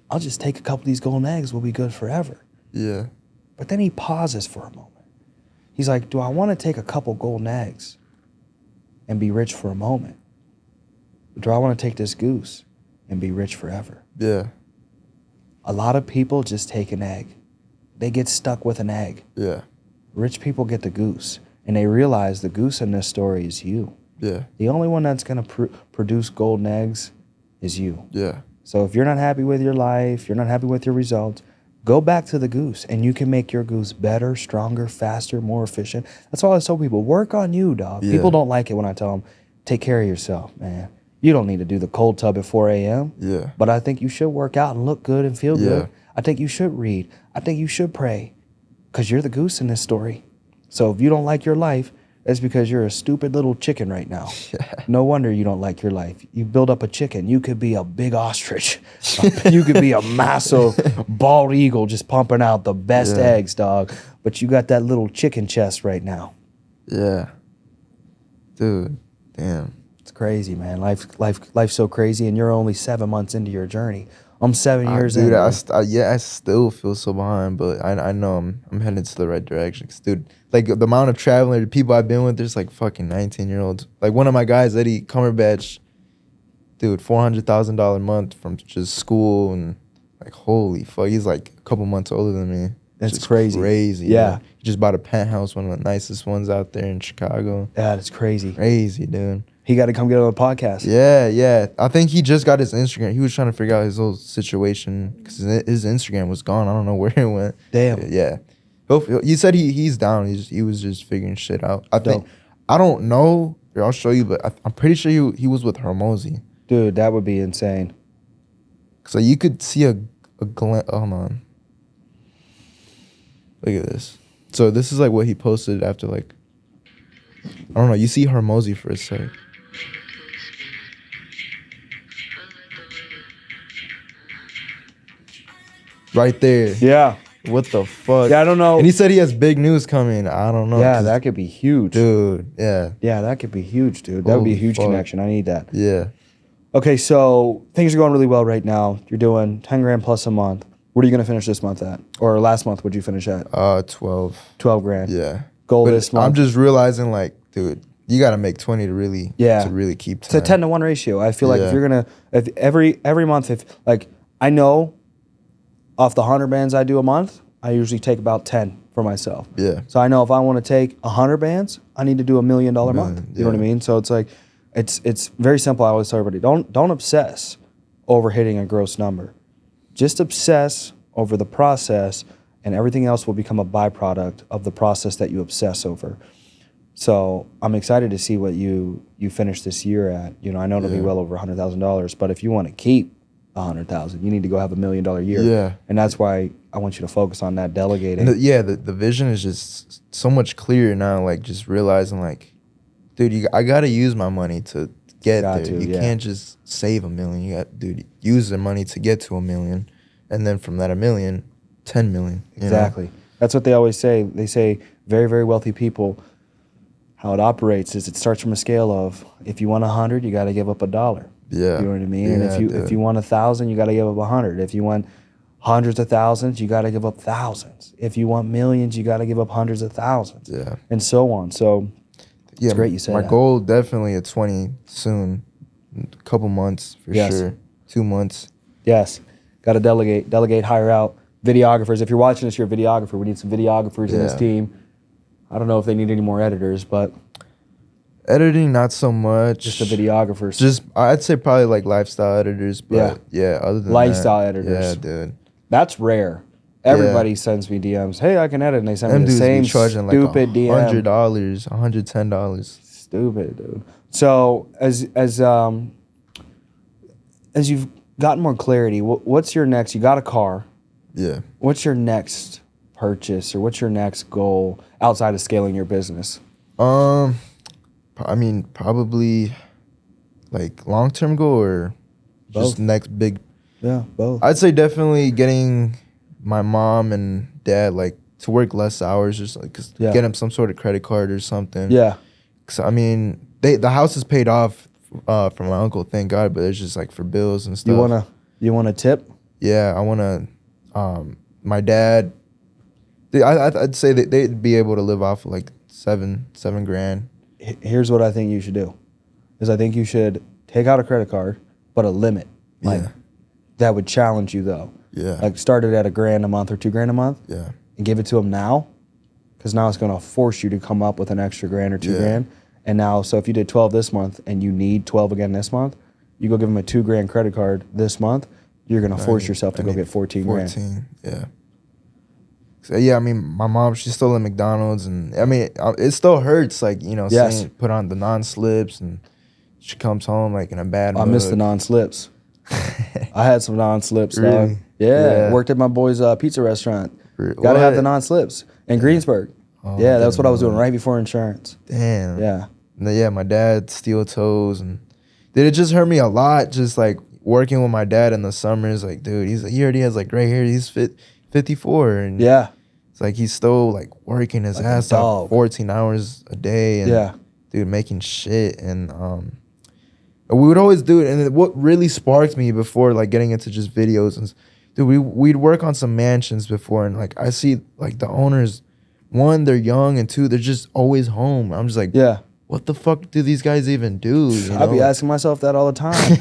"I'll just take a couple of these golden eggs, we'll be good forever." Yeah. But then he pauses for a moment. He's like, "Do I want to take a couple golden eggs and be rich for a moment? Or do I want to take this goose and be rich forever?" Yeah. A lot of people just take an egg. They get stuck with an egg. Yeah. Rich people get the goose, and they realize the goose in this story is you. Yeah. The only one that's going to produce golden eggs is you. Yeah. So if you're not happy with your life, you're not happy with your results, go back to the goose, and you can make your goose better, stronger, faster, more efficient. That's all I tell people. Work on you, dog. Yeah. People don't like it when I tell them, take care of yourself, man. You don't need to do the cold tub at 4 a.m. Yeah. But I think you should work out and look good and feel Yeah. good. I think you should read. I think you should pray, because you're the goose in this story. So if you don't like your life, It's because you're a stupid little chicken right now. No wonder you don't like your life. You build up a chicken. You could be a big ostrich. You could be a massive bald eagle just pumping out the best eggs, dog. But you got that little chicken chest right now. Yeah. Dude, damn. It's crazy, man. Life's so crazy, and you're only 7 months into your journey. I'm 7 years in. Dude, I still feel so behind, but I know I'm headed to the right direction. 'Cause, dude, like the amount of traveling, the people I've been with, there's like fucking 19-year-olds. Like one of my guys, Eddie Cumberbatch, dude, $400,000 a month from just school, and like holy fuck, he's like a couple months older than me. That's just crazy. Crazy. Yeah. He just bought a penthouse, one of the nicest ones out there in Chicago. Yeah, that's crazy. Crazy, dude. He got to come get on the podcast. Yeah. I think he just got his Instagram. He was trying to figure out his whole situation because his Instagram was gone. I don't know where it went. Damn. Yeah. He said he's down. He was just figuring shit out. Dope. I don't know. Here, I'll show you, but I'm pretty sure he was with Hermosi. Dude, that would be insane. So you could see a glance. Hold on. Look at this. So this is like what he posted after like, I don't know. You see Hermosi for a sec. Right there. Yeah. What the fuck? Yeah, I don't know. And he said he has big news coming. I don't know. Yeah, that could be huge. Dude, yeah. Yeah, that could be huge, dude. That would be a Holy huge fuck. connection. I need that. Yeah. Okay, so things are going really well right now. You're doing 10 grand plus a month. What are you going to finish this month at? Or last month, what'd you finish at? 12. 12 grand. Yeah. Goal But this month. I'm just realizing, like, dude, you got to make 20 to really keep 10. It's a 10 to 1 ratio. I feel like if you're going to, if every month, if like, I know off the 100 bands I do a month, I usually take about 10 for myself. Yeah. So I know if I want to take 100 bands, I need to do $1 million month. You know what I mean? So it's like, it's very simple. I always tell everybody, don't obsess over hitting a gross number. Just obsess over the process, and everything else will become a byproduct of the process that you obsess over. So I'm excited to see what you finish this year at. You know, I know it'll be well over $100,000, but if you want to keep 100,000, you need to go have $1 million year. Yeah. And that's why I want you to focus on that delegating. The vision is just so much clearer now. Like, just realizing, like, dude, I got to use my money to get there. You can't just save $1 million. You got, dude, use the money to get to $1 million. And then from that $1 million, 10 million. Exactly. Know? That's what they always say. They say very, very wealthy people, how it operates is it starts from a scale of, if you want 100, you got to give up $1. Yeah. You know what I mean? Yeah, And if you want 1,000, you got to give up 100. If you want hundreds of thousands, you got to give up thousands. If you want millions, you got to give up hundreds of thousands. Yeah. And so on. So it's great you said my that. goal definitely at 20 soon. A couple months for sure. 2 months. Yes. Got to delegate, hire out videographers. If you're watching this, you're a videographer. We need some videographers in this team. I don't know if they need any more editors, but editing, not so much. just the videographers. Just, I'd say probably like lifestyle editors, but other than lifestyle that, editors. Yeah, dude. That's rare. Everybody sends me DMs. Hey, I can edit, and they send Them me the dudes same be charging stupid like DM. $100, $110. Stupid, dude. So as you've gotten more clarity, what's your next? You got a car. Yeah. What's your next purchase, or what's your next goal outside of scaling your business? I mean, probably like long-term goal or just next big. Yeah, both. I'd say definitely getting my mom and dad like to work less hours, just like get them some sort of credit card or something. Yeah. Cause I mean, the house is paid off from my uncle, thank God, but it's just like for bills and stuff. You wanna tip? Yeah, I wanna. My dad, I'd say that they'd be able to live off of like seven grand. Here's what I think you should do, is I think you should take out a credit card, but a limit. Like that would challenge you though. Yeah. Like start it at $1,000 a month or $2,000 a month. Yeah. And give it to them now, because now it's gonna force you to come up with an extra $1,000 or $2,000. And now, so if you did 12 this month and you need 12 again this month, you go give them a $2,000 credit card this month. You're gonna force yourself to go get 14 grand. 14, yeah. So, yeah, I mean, my mom, she's still at McDonald's, and I mean, it still hurts, like, you know, seeing put on the non-slips, and she comes home like in a bad mood. I miss the non-slips. I had some non-slips, Really? dog. Yeah, worked at my boy's pizza restaurant. Got to have the non-slips in Greensburg. Oh, Yeah, that's what I was doing damn. right before insurance. Damn. Yeah. Yeah, my dad steel toes, and dude, it just hurt me a lot. Just like working with my dad in the summers, like dude, he already has like gray hair. He's 54, and Yeah. it's like he's still like working his Like a ass off dog. 14 hours a day, and Yeah. dude, making shit. And we would always do it. And what really sparked me before like getting into just videos and dude, we'd work on some mansions before, and like I see like the owners, one, they're young, and two, they're just always home. I'm just like, Yeah. what the fuck do these guys even do? You I'll be know? asking myself that all the time.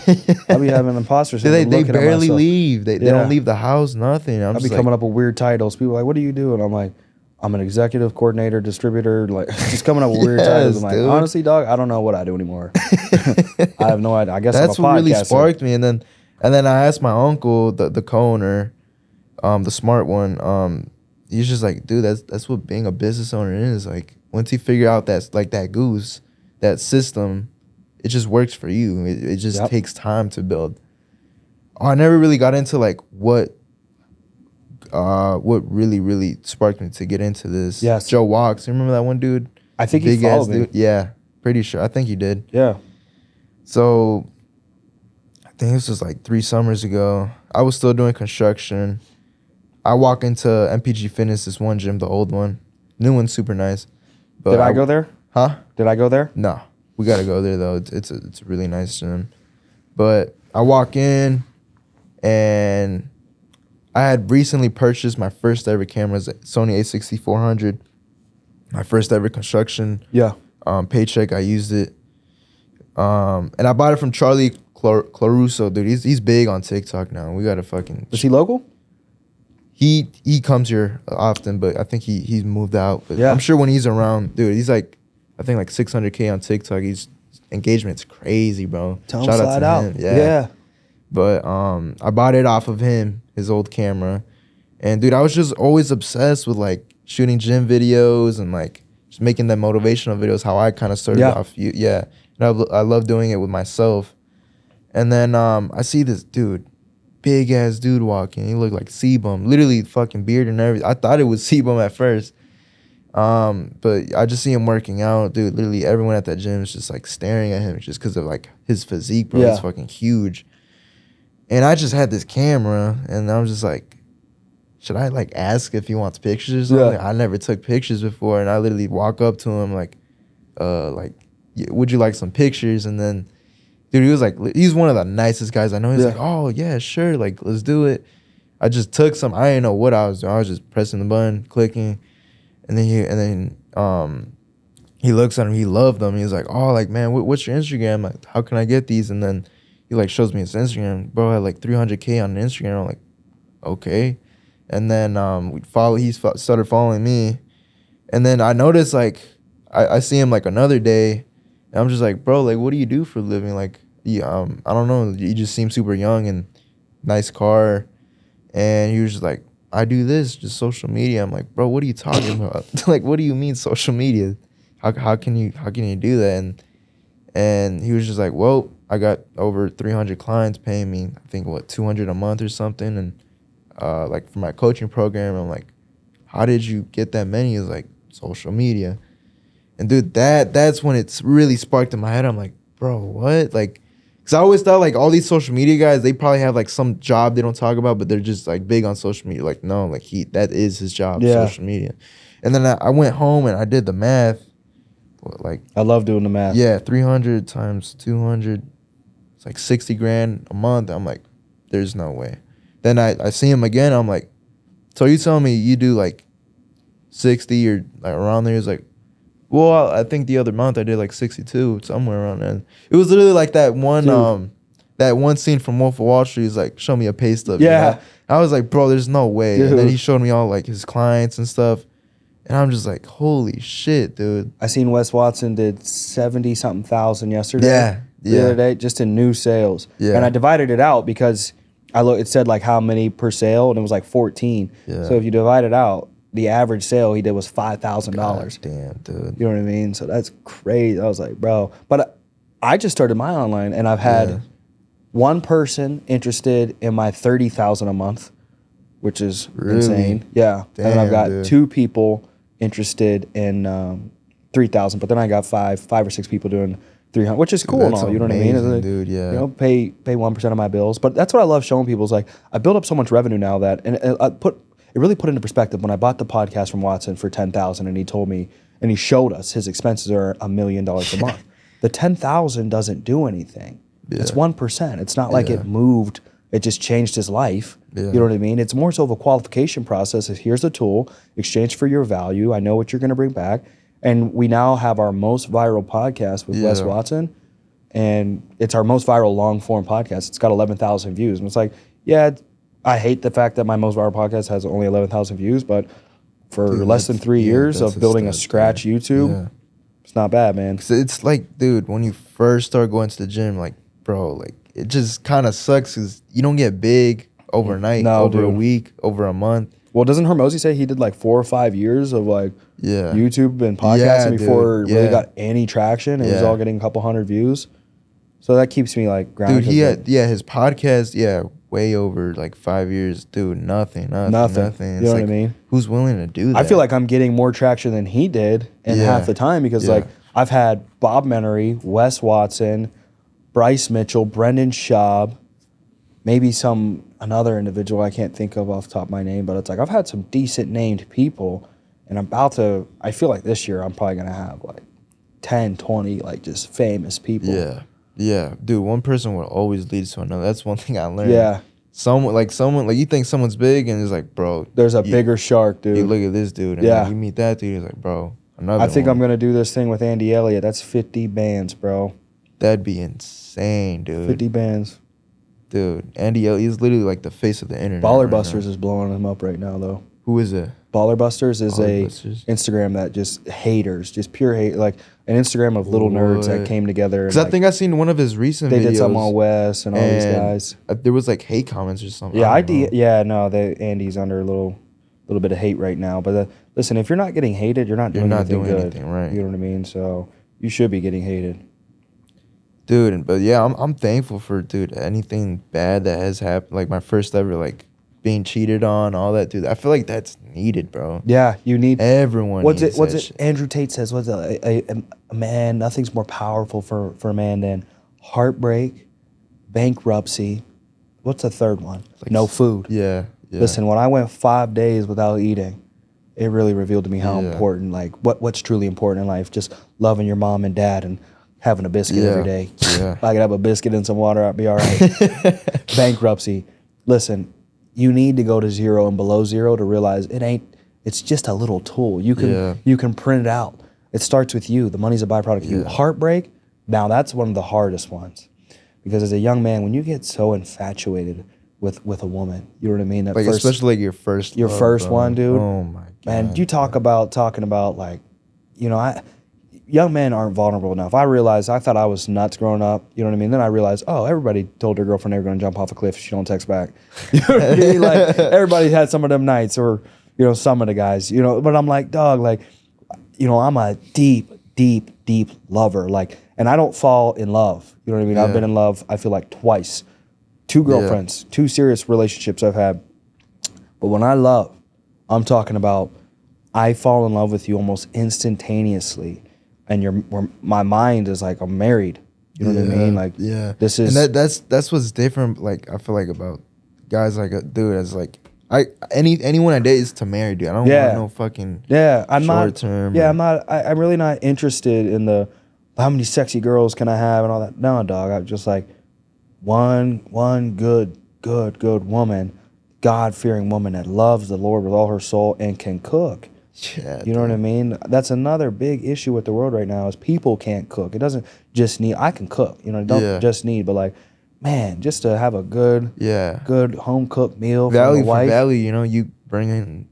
I'll be having imposter syndrome. They looking at barely myself. leave. They Yeah. don't leave the house. Nothing. I'm I'll be just coming like, up with weird titles. People are like, what do you do? And I'm like, I'm an executive coordinator, distributor, like just coming up with weird titles. I'm like, dude. honestly, dog, I don't know what I do anymore. I have no idea. I guess that's I'm a what really podcaster. sparked me. And then I asked my uncle, the co-owner, the smart one. He's just like, dude, that's what being a business owner is. Like once you figure out that's like that goose, that system, it just works for you. It just Yep. takes time to build. I never really got into like what really sparked me to get into this. Yes. Joe Walks. You remember that one dude? I think he followed me. dude. Yeah, pretty sure. I think he did. Yeah. So I think this was like 3 summers ago. I was still doing construction. I walk into MPG Fitness, this one gym, the old one. New one's super nice. But Did I go there? Huh? Did I go there? No. We gotta go there though. It's a really nice gym. But I walk in, and I had recently purchased my first ever camera, Sony A6400. My first ever construction Yeah. paycheck. I used it, and I bought it from Charlie Claruso, dude. He's big on TikTok now. We gotta fucking. Is he local? He comes here often, but I think he's moved out. But Yeah. I'm sure when he's around, dude, he's like, I think like 600K on TikTok. Engagement's crazy, bro. Tell him slide out. Yeah. But I bought it off of him, his old camera, and dude, I was just always obsessed with like shooting gym videos and like just making them motivational videos. How I kind of started Yeah. off, and I love doing it with myself. And then I see this dude, big ass dude walking. He looked like Sebum, literally fucking beard and everything. I thought it was Sebum at first. But I just see him working out, dude. Literally everyone at that gym is just like staring at him just because of like his physique, bro. Yeah. He's fucking huge. And I just had this camera, and I was just like, should I like ask if he wants pictures or something? Yeah. I never took pictures before, and I literally walk up to him like, would you like some pictures? And then, dude, he was like, he's one of the nicest guys I know. He's Yeah. like, oh yeah, sure, like let's do it. I just took some. I didn't know what I was doing. I was just pressing the button, clicking, and then he looks at him. He loved them. He was like, oh, like man, what's your Instagram? Like, how can I get these? And then he like shows me his Instagram. Bro had like 300K on Instagram. I'm like, okay. And then he started following me, and then I noticed like I see him like another day, and I'm just like, bro, like what do you do for a living? Like, I don't know. You just seem super young and nice car, and he was just like, I do this, just social media. I'm like, bro, what are you talking about? Like, what do you mean social media? How can you do that? And he was just like, well, I got over 300 clients paying me, I think, what, 200 a month or something. And like for my coaching program, I'm like, how did you get that many? He was like, social media. And dude, that's when it's really sparked in my head. I'm like, bro, what? Like, because I always thought like all these social media guys, they probably have like some job they don't talk about, but they're just like big on social media. Like, no, like that is his job, Yeah. social media. And then I went home and I did the math. Like, I love doing the math. yeah, 300 times 200, it's like 60 grand a month. I'm like, there's no way. Then I see him again. I'm like, so you telling me you do like 60 or like around there? He's like, well, I think the other month I did like 62, somewhere around there. It was literally like that one scene from Wolf of Wall Street. He's like, show me a pay stub. Yeah. You know? I was like, bro, there's no way. And then Dude. he showed me all like his clients and stuff. And I'm just like, holy shit, dude. I seen Wes Watson did 70-something thousand yesterday. Yeah, The yeah. other day, just in new sales. Yeah. And I divided it out because it said like how many per sale, and it was like 14. Yeah. So if you divide it out, the average sale he did was $5,000. Damn, dude. You know what I mean? So that's crazy. I was like, bro. But I just started my online, and I've had Yeah. one person interested in my $30,000 a month, which is Really? insane. Yeah. And then I've Damn, got dude. 2 people interested in 3,000, but then I got five or six people doing 300, which is cool and that's all. You know what I mean? amazing, It's like, dude, yeah. You know, pay 1% of my bills, but that's what I love showing people. Is like I built up so much revenue now that, and it really put into perspective when I bought the podcast from Watson for 10,000, and he told me, and he showed us his expenses are $1 million a month. The 10,000 doesn't do anything. Yeah. It's 1%. It's not like it moved. It just changed his life. Yeah. You know what I mean? It's more so of a qualification process. Here's a tool, exchange for your value. I know what you're going to bring back. And we now have our most viral podcast with Wes Watson. And it's our most viral long form podcast. It's got 11,000 views. And it's like, yeah, I hate the fact that my most viral podcast has only 11,000 views, but for less than 3 years of building a scratch YouTube, it's not bad, man. It's like, dude, when you first start going to the gym, like, bro, like, it just kind of sucks because you don't get big overnight, over a week, over a month. Well, doesn't Hormozy say he did like 4 or 5 years of like YouTube and podcasting before it really got any traction? It was all getting a couple hundred views. So that keeps me like grounded. Dude, his podcast, way over like 5 years. Dude, nothing. You know what I mean? Who's willing to do that? I feel like I'm getting more traction than he did in half the time because like I've had Bob Menery, Wes Watson, Bryce Mitchell, Brendan Schaub, maybe another individual I can't think of off the top of my name, but it's like I've had some decent named people, and I feel like this year I'm probably going to have like 10, 20 like just famous people. Yeah. Dude, one person will always lead to another. That's one thing I learned. Yeah. Someone like you think someone's big and it's like, bro. There's a bigger shark, dude. You look at this dude and then you meet that dude, he's like, bro, another I think one. I'm going to do this thing with Andy Elliott. That's 50 bands, bro. That'd be insane, dude. 50 bands. Dude, Andy Elliott, he's literally like the face of the internet. Baller Busters is blowing him up right now, though. Who is it? Baller Busters is Instagram that just haters, just pure hate, like an Instagram of little nerds that came together. Because I think I seen one of his recent videos. They did something on Wes and all these guys. There was like hate comments or something. Yeah, Andy's under a little bit of hate right now. But listen, if you're not getting hated, you're not doing anything right. You know what I mean? So you should be getting hated. Dude, but yeah, I'm thankful for, dude, anything bad that has happened. Like my first ever, like, being cheated on, all that, dude. I feel like that's needed, bro. Yeah, you need everyone. What's it? Andrew Tate says, "What's a man? Nothing's more powerful for a man than heartbreak, bankruptcy. What's the third one? Like, no food." Yeah. Listen, when I went 5 days without eating, it really revealed to me how important, like, what's truly important in life. Just loving your mom and dad and having a biscuit every day. Yeah. If I could have a biscuit and some water, I'd be all right. Bankruptcy. Listen, you need to go to zero and below zero to realize it's just a little tool. You can print it out. It starts with you. The money's a byproduct of you. Heartbreak, now that's one of the hardest ones. Because as a young man, when you get so infatuated with a woman, you know what I mean? Like especially like your first one, dude. Oh my God. Man, you talking about like, you know, young men aren't vulnerable enough. I thought I was nuts growing up. You know what I mean? Then I realized, everybody told their girlfriend they were going to jump off a cliff if she don't text back. You know what I mean? Like, everybody had some of them nights, or, you know, some of the guys, you know. But I'm like, dog, like, you know, I'm a deep, deep, deep lover. Like, and I don't fall in love. You know what I mean? I've been in love, I feel like, twice. 2 girlfriends, 2 serious relationships I've had. But when I love, I'm talking about I fall in love with you almost instantaneously. And my mind is like, I'm married. You know what I mean? Like, this is... And that's what's different, like, I feel like about guys like, dude, as like, anyone I date is to marry, dude. I don't want no fucking short term. Yeah, I'm really not interested in the, how many sexy girls can I have and all that. No, dog, I'm just like, one good woman, God-fearing woman that loves the Lord with all her soul and can cook. Yeah, you know what I mean? That's another big issue with the world right now is people can't cook. It doesn't just need, I can cook, you know, don't just need, but like, man, just to have a good home cooked meal for the wife. Value, you know, you bring in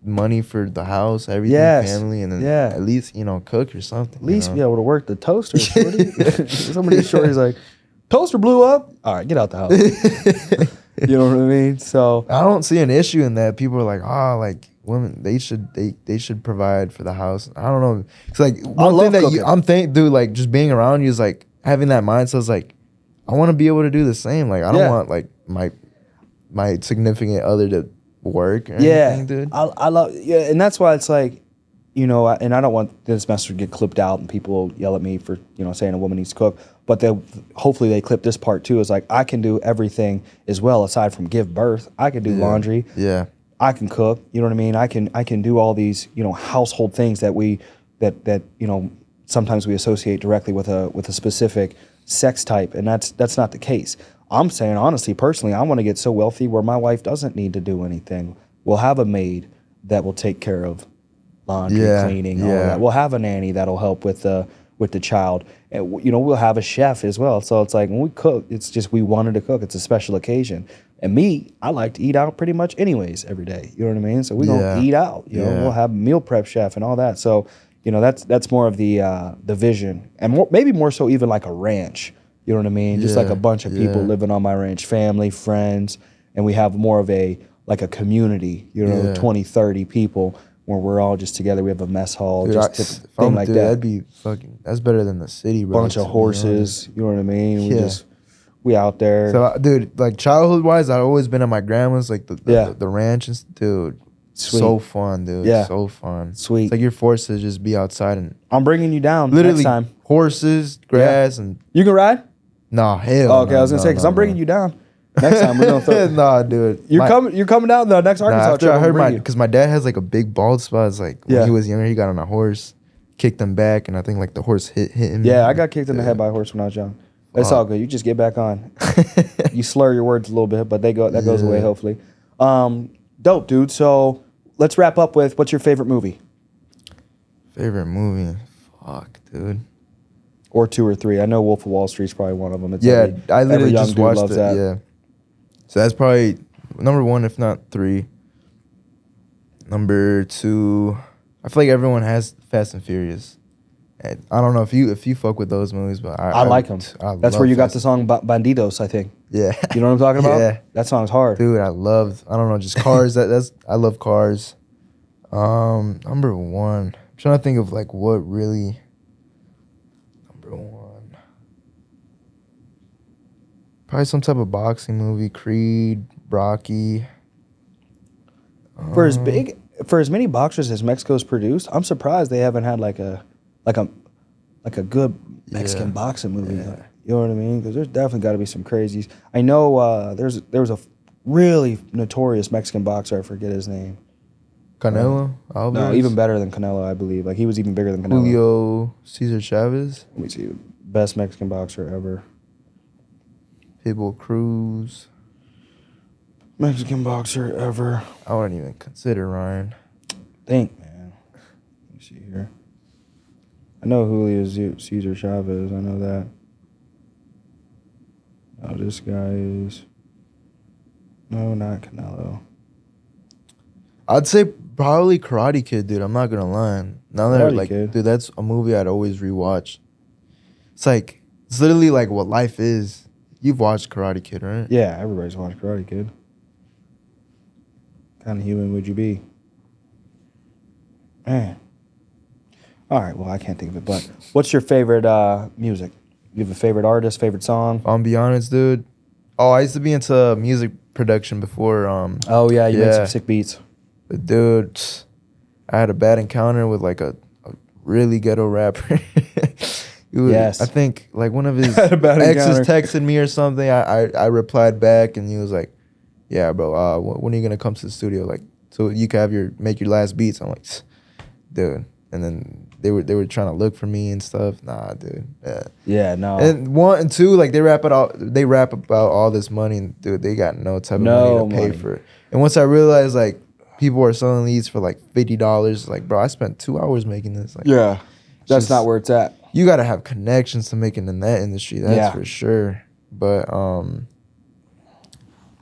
money for the house, everything, family, and then at least, you know, cook or something. At least be able to work the toaster. Somebody shorty's like, toaster blew up? All right, get out the house. You know what I mean? So I don't see an issue in that. People are like, like, women, they should provide for the house. I don't know. It's like one thing that dude, like, just being around you is like having that mindset is like, I want to be able to do the same. Like, I don't want like my significant other to work or anything, dude. I love, and that's why it's like, you know, and I don't want this message to get clipped out and people yell at me for, you know, saying a woman needs to cook. But hopefully they clip this part too. Is like, I can do everything as well aside from give birth. I can do laundry. Yeah. I can cook. You know what I mean? I can do all these, you know, household things that you know, sometimes we associate directly with a specific sex type, and that's not the case. I'm saying honestly, personally, I want to get so wealthy where my wife doesn't need to do anything. We'll have a maid that will take care of laundry, cleaning, all of that. We'll have a nanny that'll help with the child, and you know, we'll have a chef as well. So it's like when we cook, it's just we wanted to cook. It's a special occasion. And me, I like to eat out pretty much anyways every day. You know what I mean? So we're gonna eat out. You know, we'll have meal prep chef and all that. So you know, that's more of the vision, and maybe more so even like a ranch. You know what I mean? Just like a bunch of people living on my ranch, family, friends, and we have more of a community. You know, 20, 30 people where we're all just together. We have a mess hall, Dude, thing like that. That'd be that's better than the city, bro. Bunch of horses. You know what I mean? We out there. So, dude, like childhood wise, I've always been at my grandma's, like the ranch, and dude. Sweet. So fun, dude. Yeah. So fun. Sweet. It's like you're forced to just be outside and I'm bringing you down literally next time. Horses, grass, and You can ride? nah, hell. Oh, okay, I was gonna say because I'm bringing you down next time. We're gonna throw. Nah, dude. You're coming down the next Arkansas trip. I heard you. because my dad has like a big bald spot. It's like when he was younger, he got on a horse, kicked him back, and I think like the horse hit him. Yeah, I got kicked in the head by a horse when I was young. That's all good. You just get back on. You slur your words a little bit, but that goes away hopefully. Dope, dude. So let's wrap up with what's your favorite movie? Favorite movie? Fuck, dude. Or 2 or 3. I know Wolf of Wall Street's probably one of them. It's I literally just watched it. That. Yeah. So that's probably number 1, if not 3. Number 2, I feel like everyone has Fast and Furious. And I don't know if you fuck with those movies, but I like them. That's where you got the song Bandidos, I think. Yeah. You know what I'm talking about? Yeah. That song's hard. Dude, I don't know, just cars. I love cars. Number 1. I'm trying to think of like what really. Number 1. Probably some type of boxing movie. Creed, Rocky. For as many boxers as Mexico's produced, I'm surprised they haven't had like a good Mexican boxing movie. Yeah. You know what I mean? Because there's definitely got to be some crazies. I know there was a really notorious Mexican boxer. I forget his name. Canelo Alvarez? No, even better than Canelo, I believe. Like he was even bigger than Canelo. Julio Cesar Chavez. Let me see. Best Mexican boxer ever. Pitbull Cruz. Mexican boxer ever. I wouldn't even consider Ryan. Think, man. Let me see here. I know Julio Cesar Chavez. I know that. Oh, this guy is. No, not Canelo. I'd say probably Karate Kid, dude. I'm not gonna lie. Now that Karate Kid. dude, that's a movie I'd always rewatch. It's literally like what life is. You've watched Karate Kid, right? Yeah, everybody's watched Karate Kid. What kind of human would you be? Man. All right, well, I can't think of it, but what's your favorite music? You have a favorite artist, favorite song? I'll be honest, dude. Oh, I used to be into music production before. Oh, yeah, you made some sick beats. But dude, I had a bad encounter with like a really ghetto rapper. Yes. I think like one of his bad exes encounter. texted me or something. I replied back and he was like, "Yeah, bro. When are you gonna come to the studio? Like, so you can have make your last beats." I'm like, dude. And then they were trying to look for me and stuff. Nah, dude. Yeah. Yeah, no. And 1 and 2, like they rap about all this money, and dude, they got no type of money to pay for it. And once I realized like people are selling these for like $50, like bro, I spent 2 hours making this. Like, yeah, that's just not where it's at. You gotta have connections to make it in that industry. That's for sure. But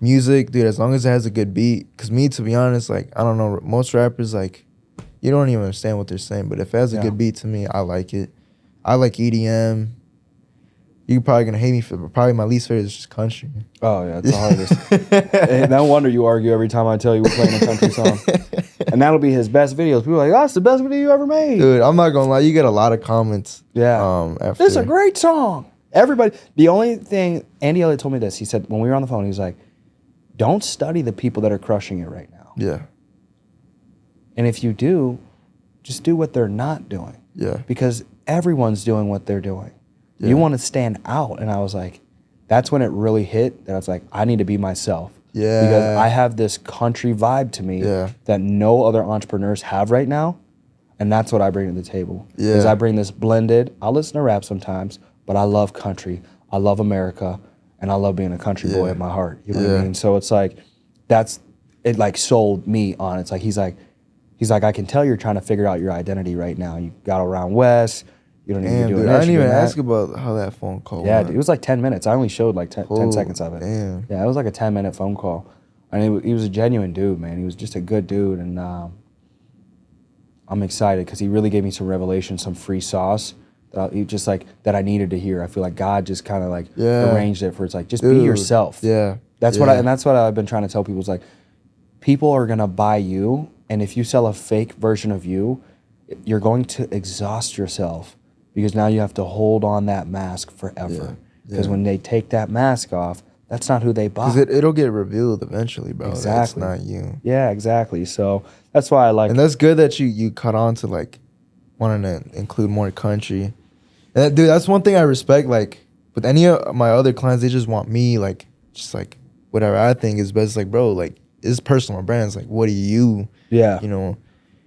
music, dude, as long as it has a good beat. Cause me, to be honest, like I don't know, most rappers like you don't even understand what they're saying. But if it has a good beat to me, I like it. I like EDM. You're probably gonna hate me for, but probably my least favorite is just country. Oh yeah, it's the hardest. And no wonder you argue every time I tell you we're playing a country song. And that'll be his best videos. People are like, "Oh, it's the best video you ever made." Dude, I'm not gonna lie, you get a lot of comments. Yeah. After. This is a great song. Everybody. The only thing Andy Elliott told me this. He said when we were on the phone, he was like, "Don't study the people that are crushing it right now. Yeah. And if you do, just do what they're not doing. Yeah. Because everyone's doing what they're doing. Yeah. You want to stand out. And I was like, that's when it really hit that I was like, I need to be myself. Yeah. Because I have this country vibe to me that no other entrepreneurs have right now. And that's what I bring to the table. Yeah. Is I bring this blended, I'll listen to rap sometimes, but I love country. I love America. And I love being a country boy at my heart. You know what I mean? So it's like, it like sold me on. It's like, he's like, I can tell you're trying to figure out your identity right now. You got around West. You don't even do it. I didn't even ask about how that phone call Yeah, went. dude, it was like 10 minutes. I only showed like 10 seconds of it. Damn. Yeah, it was like a 10-minute phone call. And he was a genuine dude, man. He was just a good dude. And I'm excited because he really gave me some revelation, some free sauce that I needed to hear. I feel like God just kind of like arranged it for it's like, just be yourself. Yeah. That's what I've been trying to tell people is like, people are going to buy you. And if you sell a fake version of you, you're going to exhaust yourself. Because now you have to hold on that mask forever. Because when they take that mask off, that's not who they buy. Because it'll get revealed eventually, bro. Exactly. That's not you. Yeah, exactly. So that's why I like. And that's good that you caught on to like wanting to include more country. And dude, that's one thing I respect. Like with any of my other clients, they just want me like just like whatever I think is best. Like bro, like it's personal brands. Like what do you? Yeah. You know.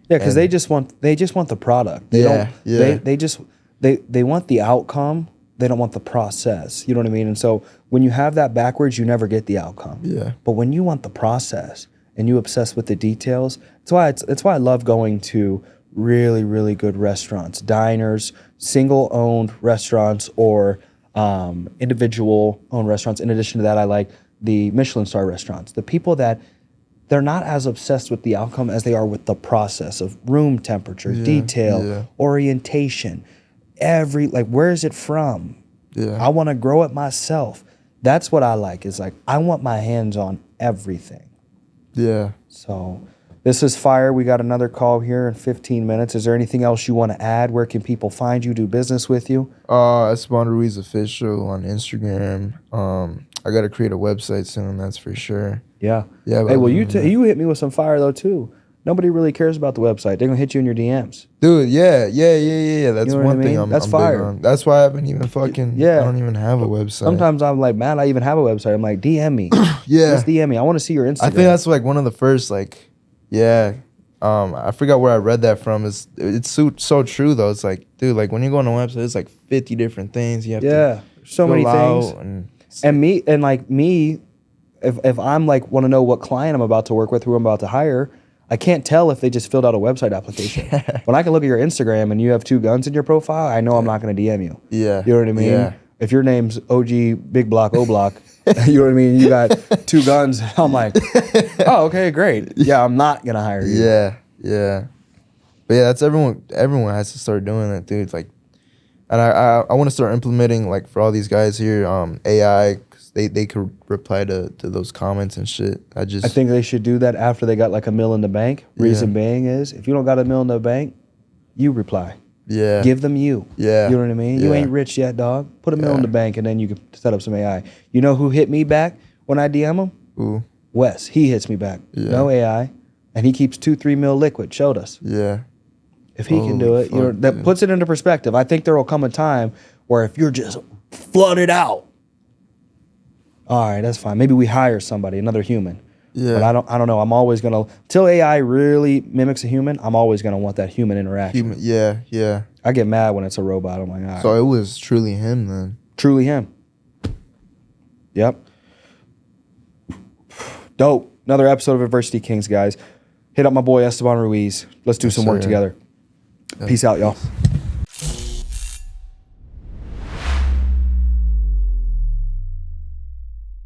Yeah, because they just want the product. They don't. They want the outcome. They don't want the process. You know what I mean? And so when you have that backwards, you never get the outcome. Yeah. But when you want the process and you obsess with the details, that's why I love going to really, really good restaurants, diners, single-owned restaurants, or individual-owned restaurants. In addition to that, I like the Michelin star restaurants. The people that they're not as obsessed with the outcome as they are with the process of room temperature, detail, orientation. Where is it from? Yeah. I want to grow it myself. That's what I like. Is like, I want my hands on everything. Yeah. So this is fire. We got another call here in 15 minutes. Is there anything else you want to add? Where can people find you, do business with you? Esteban Ruiz Official on Instagram. I got to create a website soon, that's for sure. Yeah. Yeah. Hey, well, you hit me with some fire, though, too. Nobody really cares about the website. They're going to hit you in your DMs. Dude, yeah. That's You know what one I thing mean? I'm That's big fire. on. That's why I haven't even fucking, Yeah. I don't even have a website. Sometimes I'm like, man, I even have a website. I'm like, DM me. Yeah. Just DM me. I want to see your Instagram. I think that's like one of the first, like, I forgot where I read that from. It's so true, though. It's like, dude, like when you go on a website, it's like 50 different things you have to so many fill things. out And me, if I'm like want to know what client I'm about to work with, who I'm about to hire, I can't tell if they just filled out a website application. When I can look at your Instagram and you have 2 guns in your profile, I know I'm not going to DM you. Yeah. You know what I mean? Yeah. If your name's OG Big Block O Block, you know what I mean? You got 2 guns. I'm like, oh, okay, great. Yeah, I'm not going to hire you. Yeah. But yeah, that's everyone has to start doing that, dude. Like, and I want to start implementing, like, for all these guys here, AI, because they could reply to those comments and shit. I think they should do that after they got like $1 million in the bank. Reason being is, if you don't got $1 million in the bank, you reply. Yeah. Give them you. Yeah. You know what I mean? Yeah. You ain't rich yet, dog. Put $1 million in the bank and then you can set up some AI. You know who hit me back when I DM him? Ooh. Wes. He hits me back. Yeah. No AI. And he keeps 2-3 mil liquid. Showed us. Yeah. If he can do it, fuck, that dude. puts it into perspective. I think there will come a time where if you're just flooded out, all right, that's fine. Maybe we hire somebody, another human. Yeah. But I don't know. I'm always gonna till AI really mimics a human. I'm always gonna want that human interaction. Yeah. I get mad when it's a robot. I'm like, all right. So it was truly him then. Truly him. Yep. Dope. Another episode of Adversity Kings, guys. Hit up my boy Esteban Ruiz. Let's do some work sir. together. Peace out, y'all.